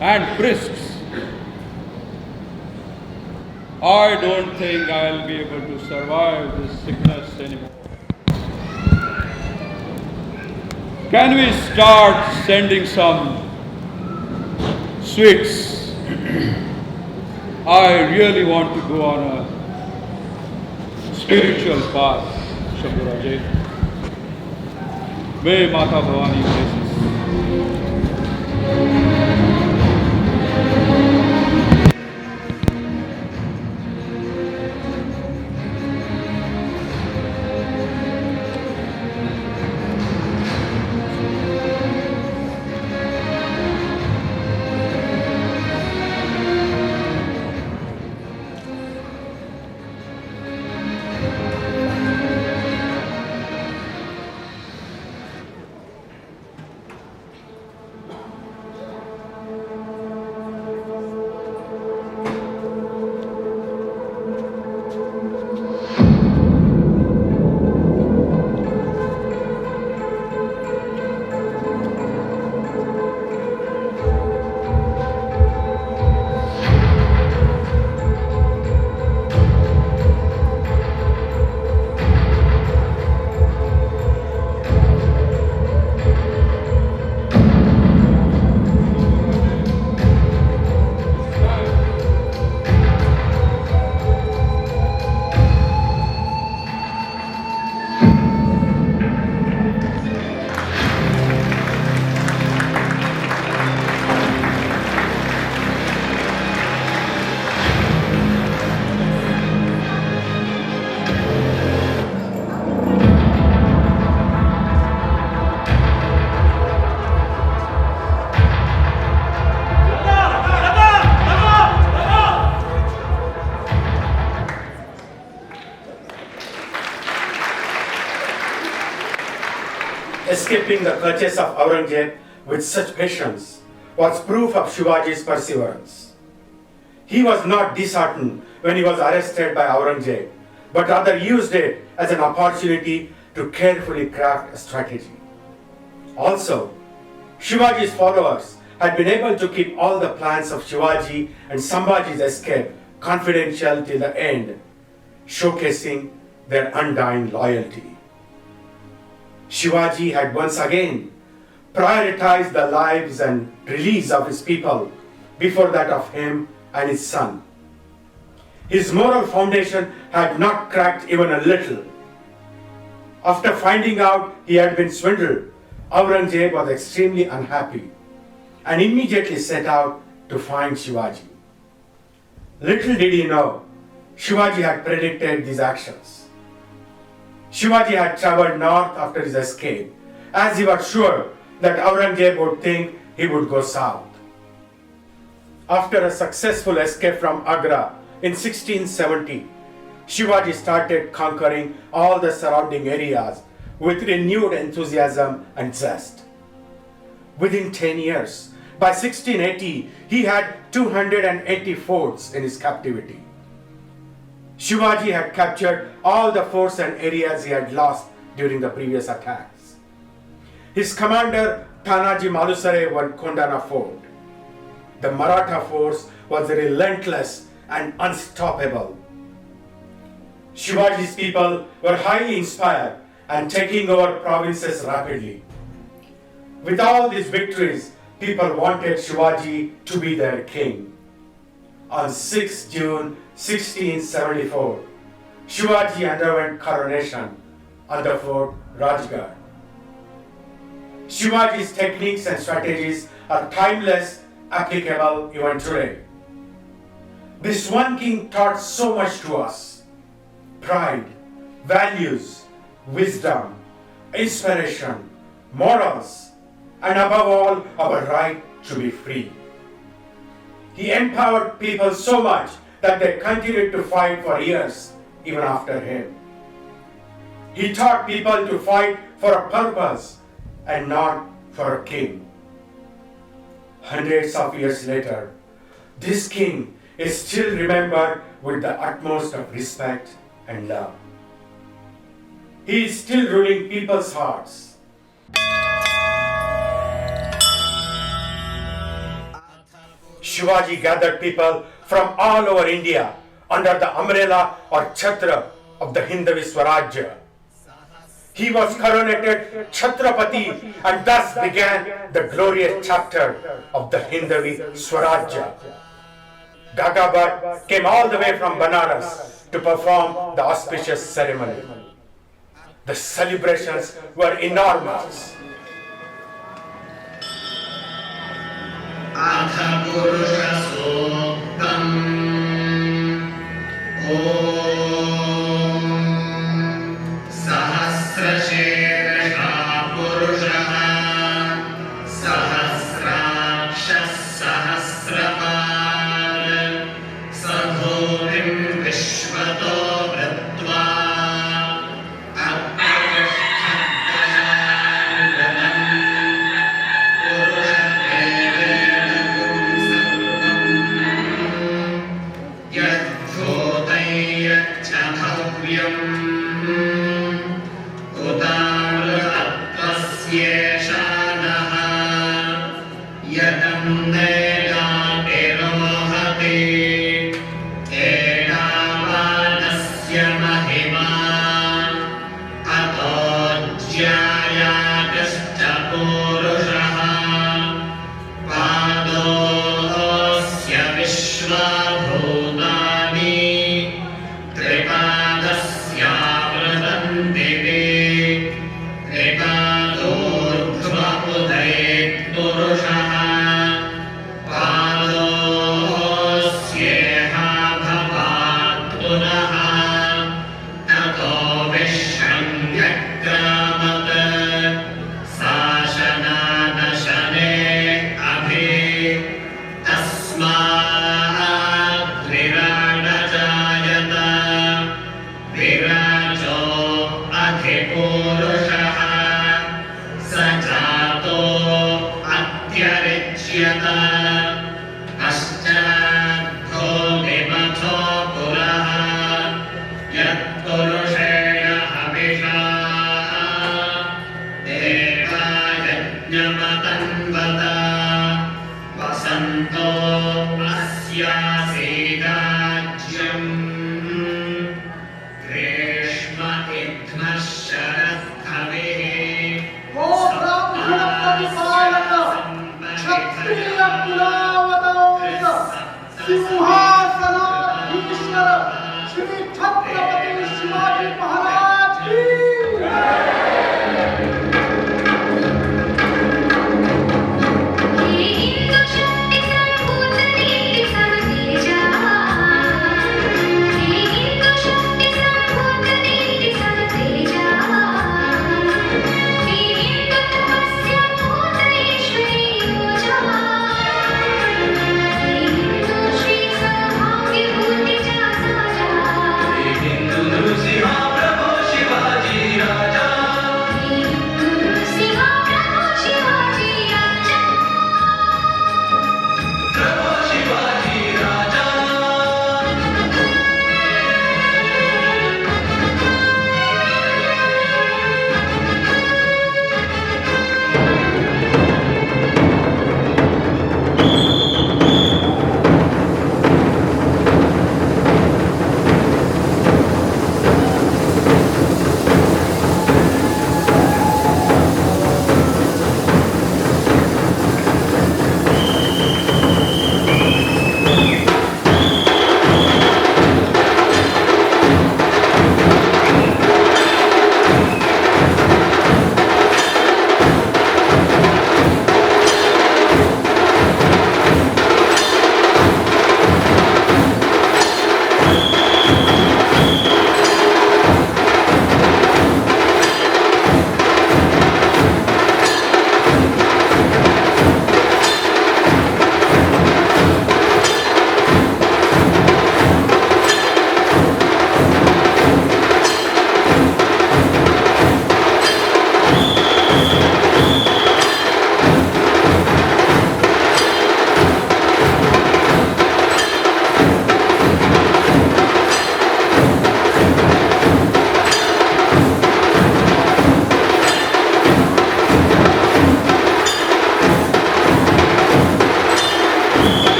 Speaker 11: and priests? I don't think I'll be able to survive this sickness anymore. Can we start sending some sweets? I really want to go on a spiritual path, Shambhuraji. May Mata Bhavani bless us.
Speaker 9: Escaping the clutches of Aurangzeb with such patience was proof of Shivaji's perseverance. He was not disheartened when he was arrested by Aurangzeb, but rather used it as an opportunity to carefully craft a strategy. Also, Shivaji's followers had been able to keep all the plans of Shivaji and Sambhaji's escape confidential till the end, showcasing their undying loyalty. Shivaji had once again prioritized the lives and release of his people before that of him and his son. His moral foundation had not cracked even a little. After finding out he had been swindled, Aurangzeb was extremely unhappy and immediately set out to find Shivaji. Little did he know, Shivaji had predicted these actions. Shivaji had traveled north after his escape, as he was sure that Aurangzeb would think he would go south. After a successful escape from Agra in 1670, Shivaji started conquering all the surrounding areas with renewed enthusiasm and zest. Within 10 years, by 1680, he had 280 forts in his captivity. Shivaji had captured all the forts and areas he had lost during the previous attacks. His commander Tanaji Malusare won Kondana fort. The Maratha force was relentless and unstoppable. Shivaji's people were highly inspired and taking over provinces rapidly. With all these victories, people wanted Shivaji to be their king. On 6 June 1674, Shivaji underwent coronation on the fort Rajgarh. Shivaji's techniques and strategies are timeless, applicable even today. This one king taught so much to us: pride, values, wisdom, inspiration, morals, and above all, our right to be free. He empowered people so much that they continued to fight for years, even after him. He taught people to fight for a purpose and not for a king. Hundreds of years later, this king is still remembered with the utmost of respect and love. He is still ruling people's hearts. Shivaji gathered people from all over India under the umbrella or chhatra of the Hindavi Swarajya. He was coronated Chhatrapati and thus began the glorious chapter of the Hindavi Swarajya. Gagabad came all the way from Banaras to perform the auspicious ceremony. The celebrations were enormous.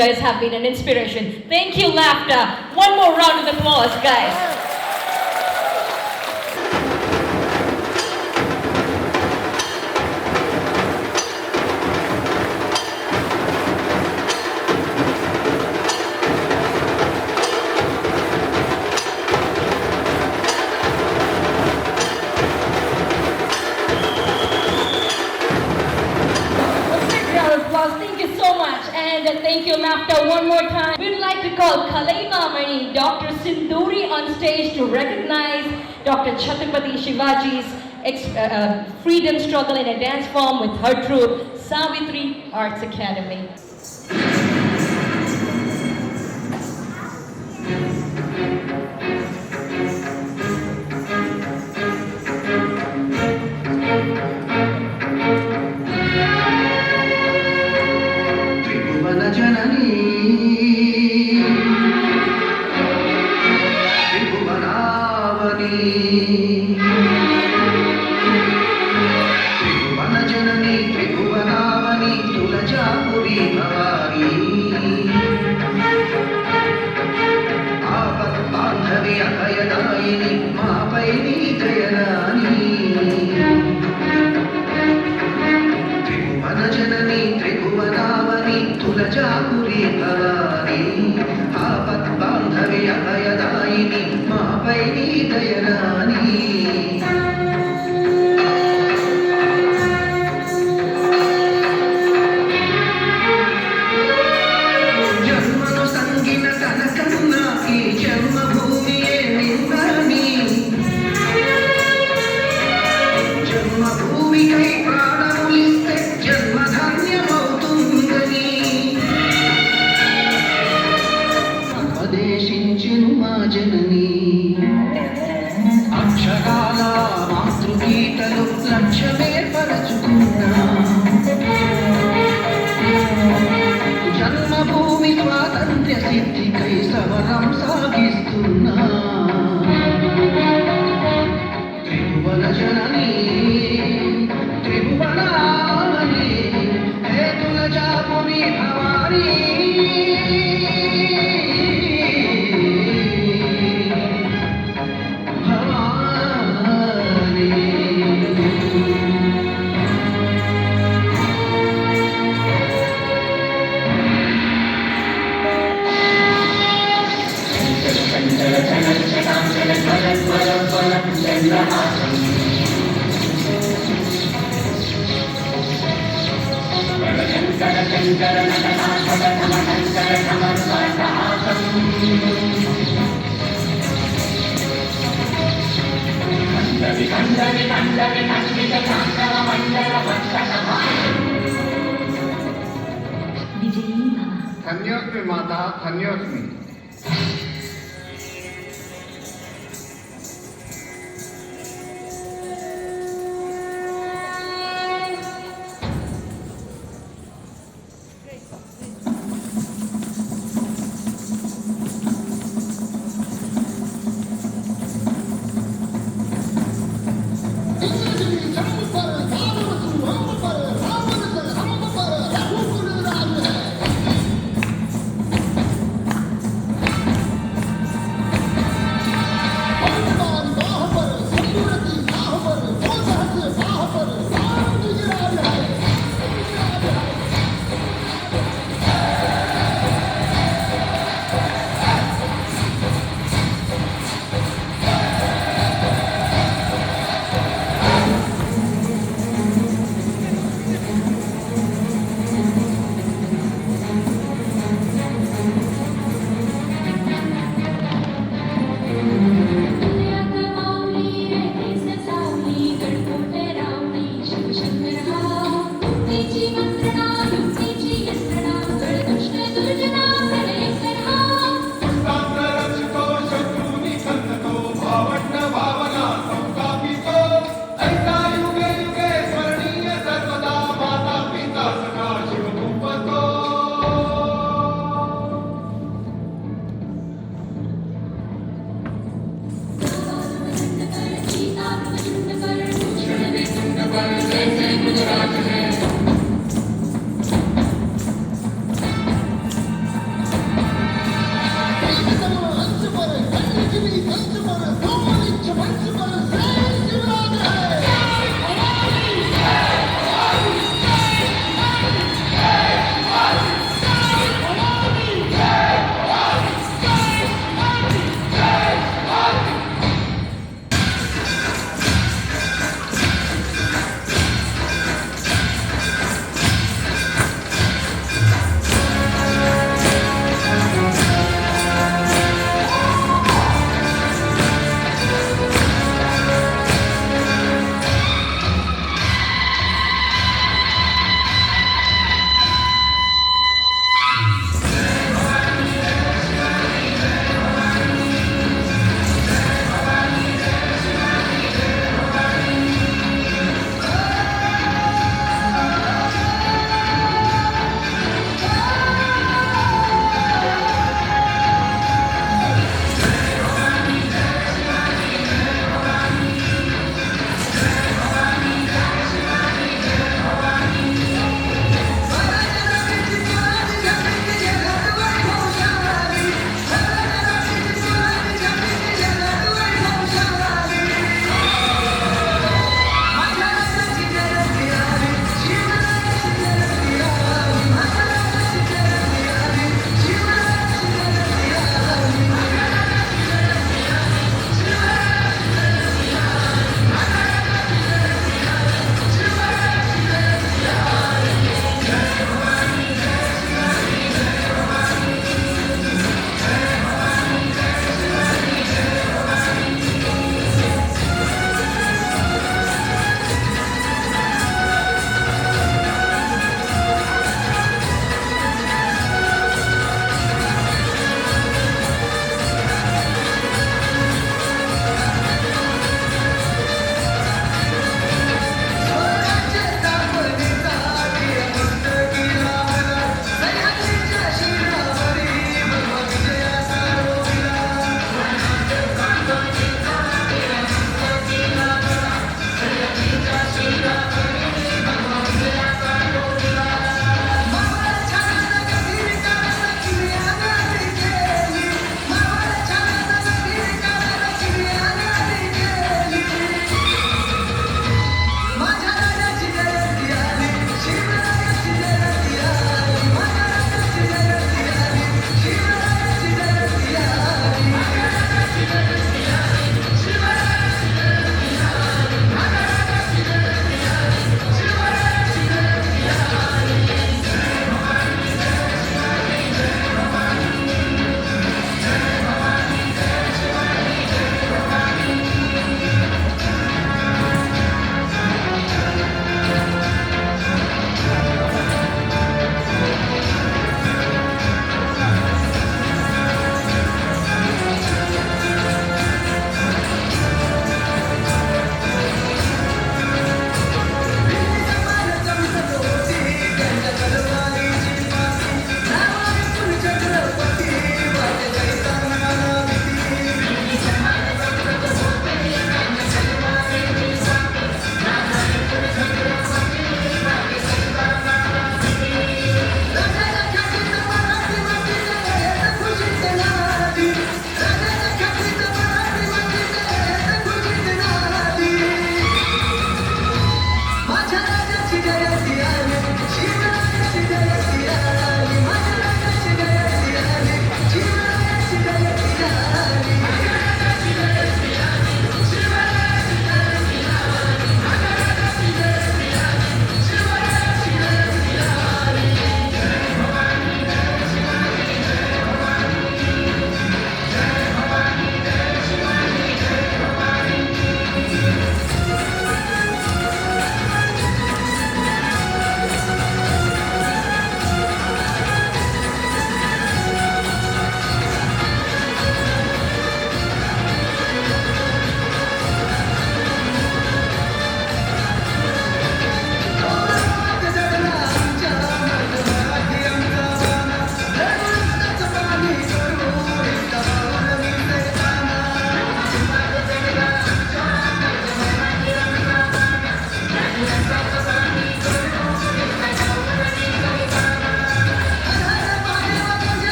Speaker 1: guys have been an inspiration. Thank you, LAFTA. One more round of applause, guys. Thank you so much, and thank you, LAFTA, one more time. We'd like to call Kalaimamani, Dr. Sinduri on stage to recognize Dr. Chhatrapati Shivaji's freedom struggle in a dance form with her troupe, Savitri Arts Academy.
Speaker 6: धन्योस्मि माता, धन्योस्मि।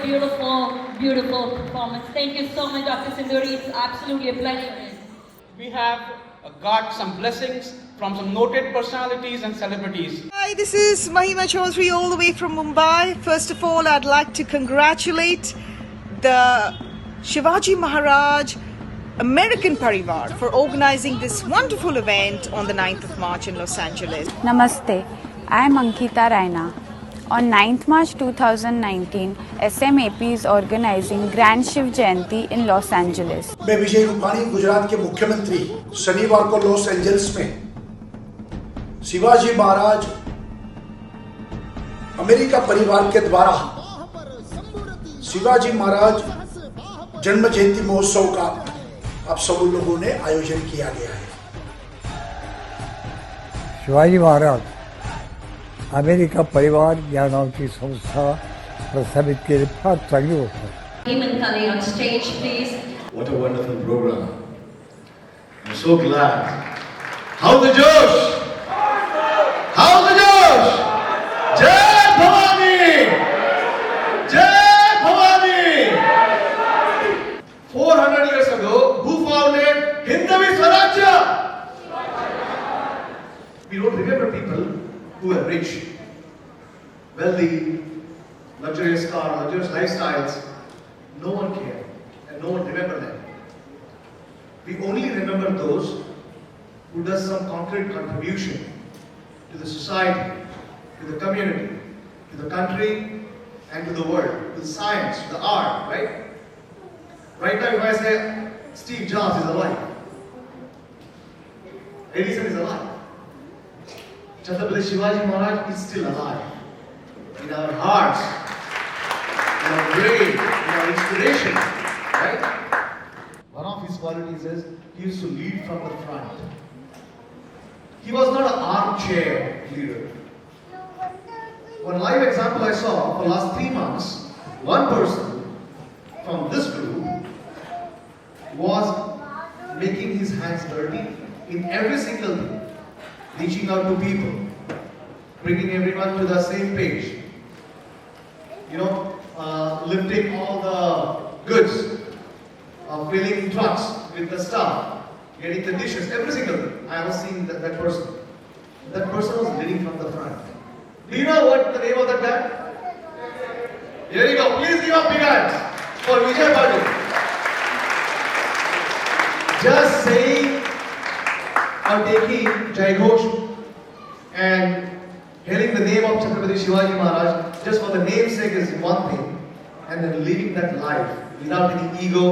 Speaker 1: beautiful, beautiful performance. Thank you so much, Dr. Sinduri. It's absolutely a pleasure.
Speaker 3: We have got some blessings from some noted personalities and celebrities.
Speaker 14: Hi, this is Mahima Chaudhary all the way from Mumbai. First of all, I'd like to congratulate the Shivaji Maharaj American Parivar for organizing this wonderful event on the 9th of March in Los Angeles.
Speaker 15: Namaste, I am Ankita Raina. On 9th March 2019, SMAP is organizing Grand Shiv Jayanti in Los Angeles.
Speaker 2: मैं विजय रूपाणी गुजरात के मुख्यमंत्री शनिवार को Los Angeles में Shivaji Maharaj America परिवार के द्वारा शिवाजी महाराज जन्म जयंती महोत्सव का आप सब लोगों ने आयोजन किया गया है।
Speaker 16: शिवाजी महाराज अमेरिका परिवार या नाव की संस्था प्रस्तावित के लिए फार चांगली होत आहे.
Speaker 1: Heyman Kali on stage, please.
Speaker 2: What a wonderful program. I'm so glad. How's the Josh? How's the Josh? Jai Bhavani! Jai Bhavani! 400 years ago, who founded Hindavi Swarajya? We don't remember people who are rich, wealthy, luxurious car, luxurious lifestyles. No one cared and no one remember them. We only remember those who does some concrete contribution to the society, to the community, to the country and to the world, to the science, to the art, right? Right now if I say Steve Jobs is alive, Edison is alive, Chhatrapati Shivaji Maharaj is still alive in our hearts, in our brain, in our inspiration, right? One of his qualities is he used to lead from the front. He was not an armchair leader. One live example I saw for the last 3 months, one person from this group was making his hands dirty in every single thing, reaching out to people, bringing everyone to the same page, lifting all the goods, filling trucks with the stuff, getting the dishes, every single thing. I was seeing that person. That person was leading from the front. Do you know what the name of that guy? Here you go. Please give up big hands for Vijay Badu. Just saying or taking Jai Ghosh and hailing the name of Chhatrapati Shivaji Maharaj just for the namesake is one thing, and then living that life without any ego,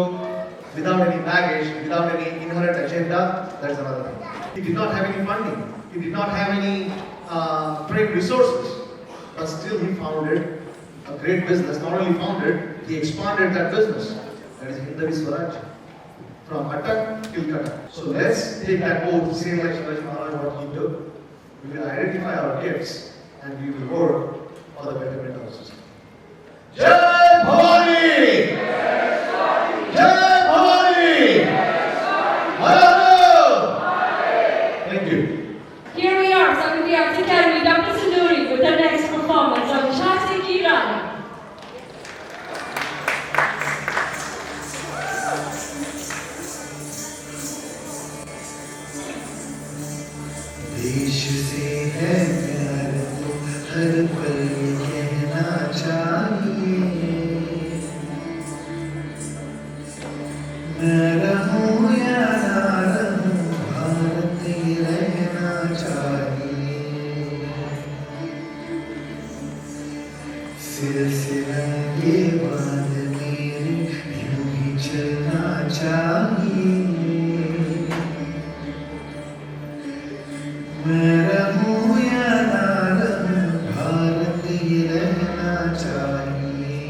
Speaker 2: without any baggage, without any inherent agenda, that's another thing. He did not have any funding, he did not have any trade resources, but still he founded a great business. Not only founded, he expanded that business. That is Hindavi Swaraj. From Attak till Katak. So let's take that oath, same like Shivaji Maharaj, what he took. We will identify our gifts and we will work for the betterment of the society. Jai Bhavani! Jai Bhavani! Hello! Thank you.
Speaker 1: Here we are, Sanskrit Arts Academy, Dr. Sinduri with the next performance of Jhansi Ki Rani.
Speaker 17: देश से है प्यार तो हर पल कहना चाहिए, मैं रहूं या ना रहूं भारत ही रहना चाहिए, सिलसिला ये बात मेरी यूं ही चलना चाहिए, मैं रहूं या ना रहूं भारत ही रहना चाहिए।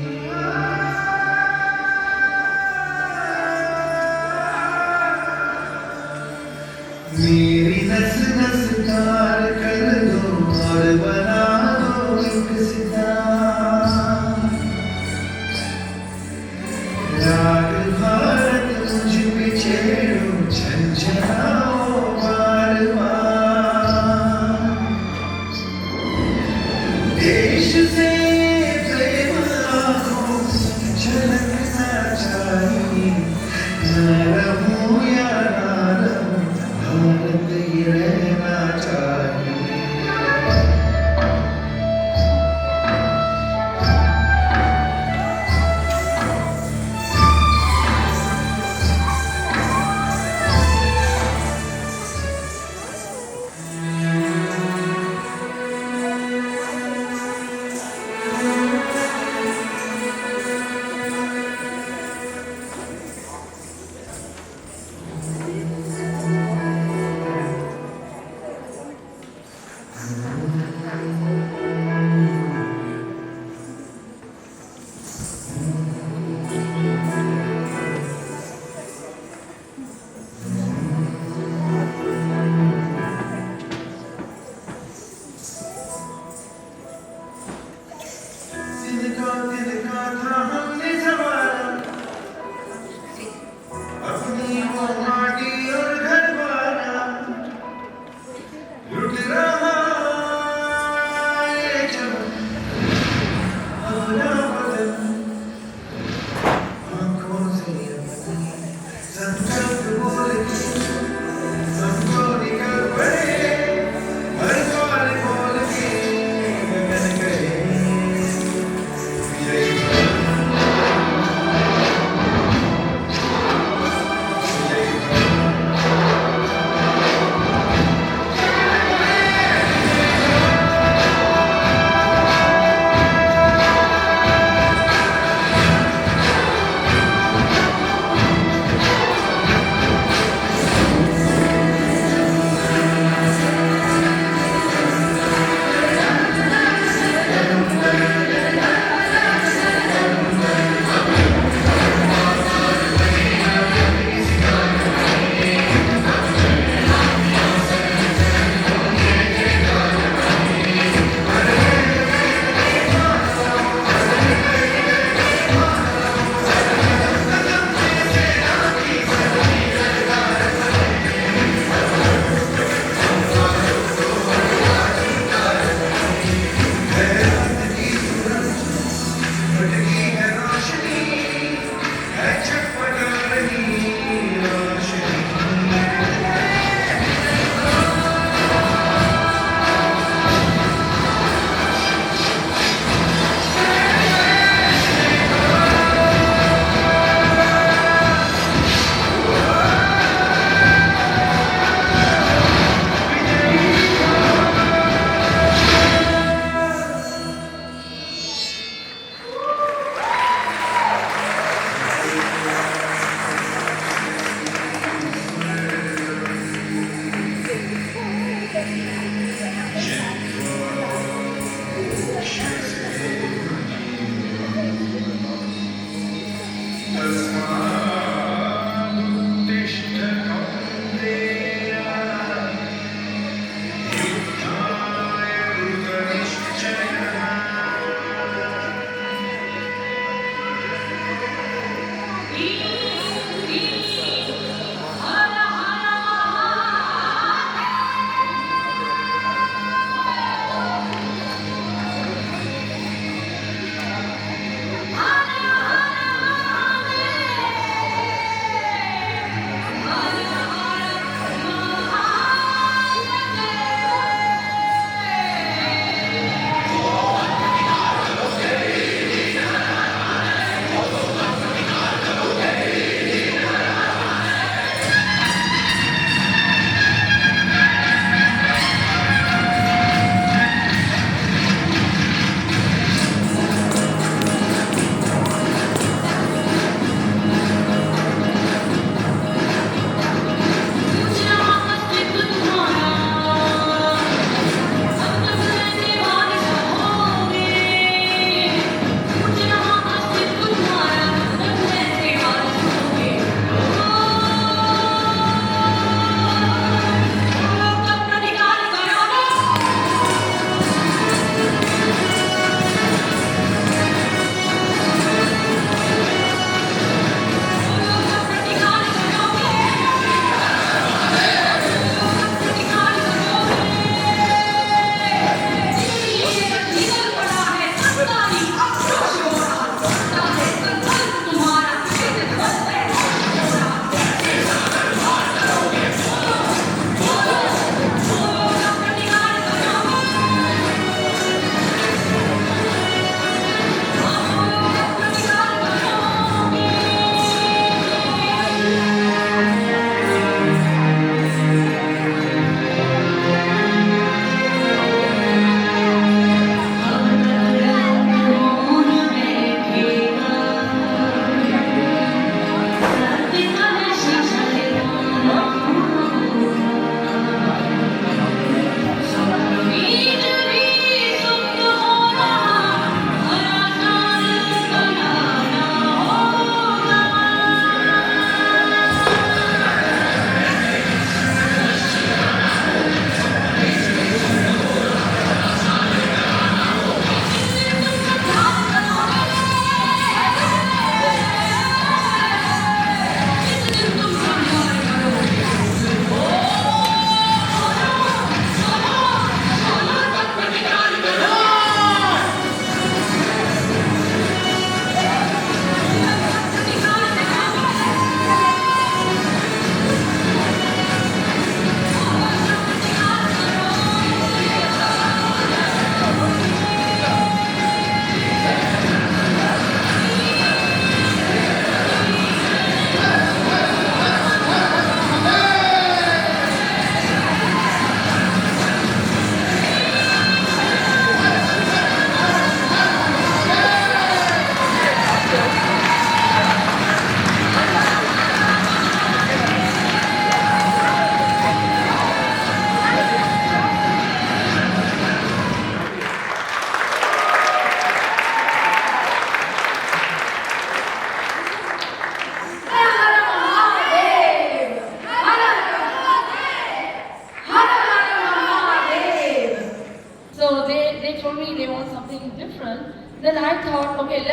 Speaker 1: Then I thought, okay,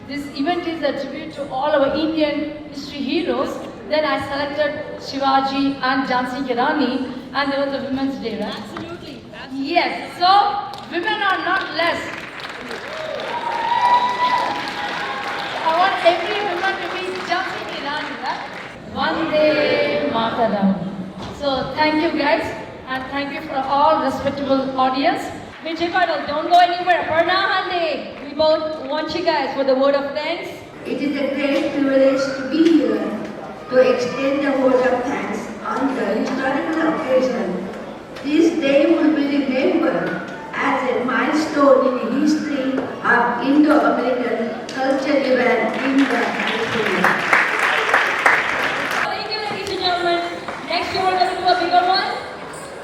Speaker 1: this event is a tribute to all our Indian history heroes. Then I selected Shivaji and Jhansi Ki Rani, and there was a Women's Day, right? Absolutely. Yes, so women are not less. I want every woman to be Jhansi Ki Rani, right? Vande Mataram. So thank you guys, and thank you for all respectable audience. Vijay Patil, don't go anywhere. Aparna Hande, we both want you guys for the word of thanks.
Speaker 18: It is a great privilege to be here to extend the word of thanks on the historical occasion. This day will be remembered as a milestone in the history of Indo-American culture event in the country.
Speaker 1: Thank you, ladies and gentlemen. Next year we're going to do a bigger one.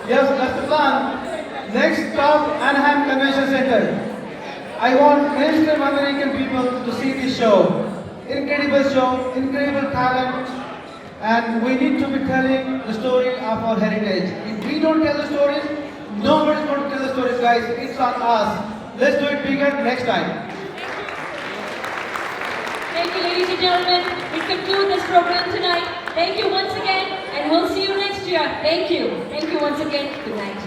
Speaker 3: Yes, that's the plan. Next stop, Anaheim Convention Center. I want mainstream American people to see this show. Incredible show, incredible talent, and we need to be telling the story of our heritage. If we don't tell the stories, nobody's going to tell the stories, guys. It's on us. Let's do it bigger next time.
Speaker 1: Thank you, ladies and gentlemen. We conclude this program tonight. Thank you once again, and we'll see you next year. Thank you. Thank you once again. Good night.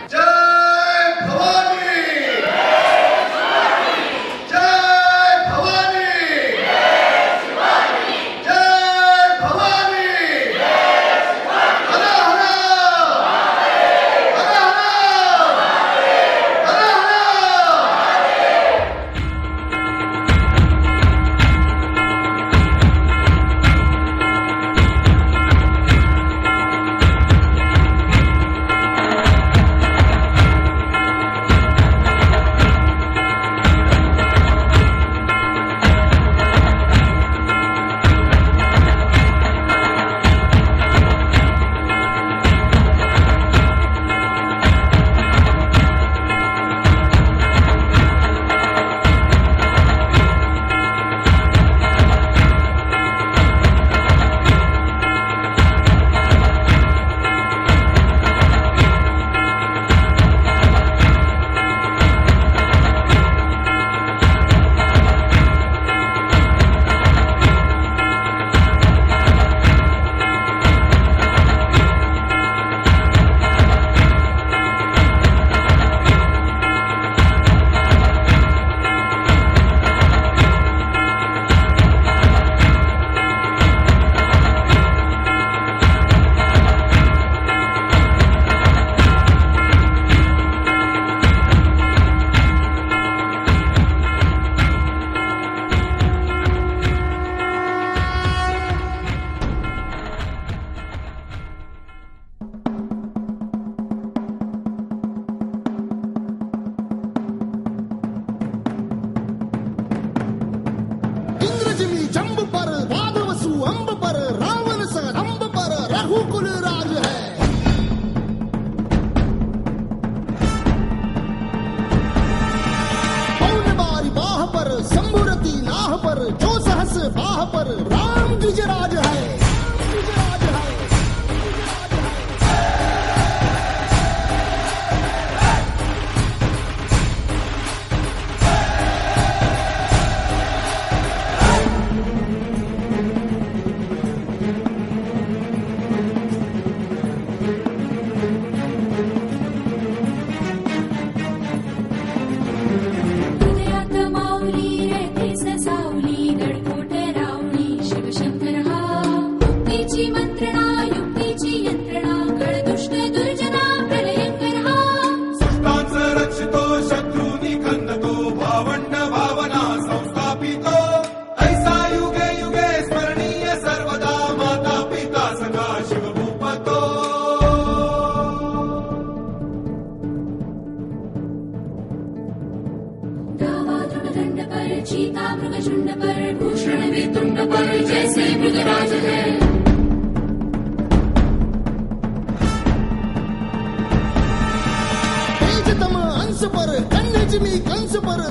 Speaker 2: Jai Bhavani! Jai Bhavani! Jai Bhavani! Hara Hara! Hara Hara!
Speaker 19: जंब पर वादवसु अंब पर रावण सरंब पर रघुकुल राज है। पौन बारी बाह पर शंभुरति नाह पर जो सहस बाह पर राम द्विजराज है।
Speaker 20: चीता मृगशुंड पर भूषण वितुंड पर जैसे मृगराज है।
Speaker 19: तेजतम अंश पर कन्या जिमी कंस पर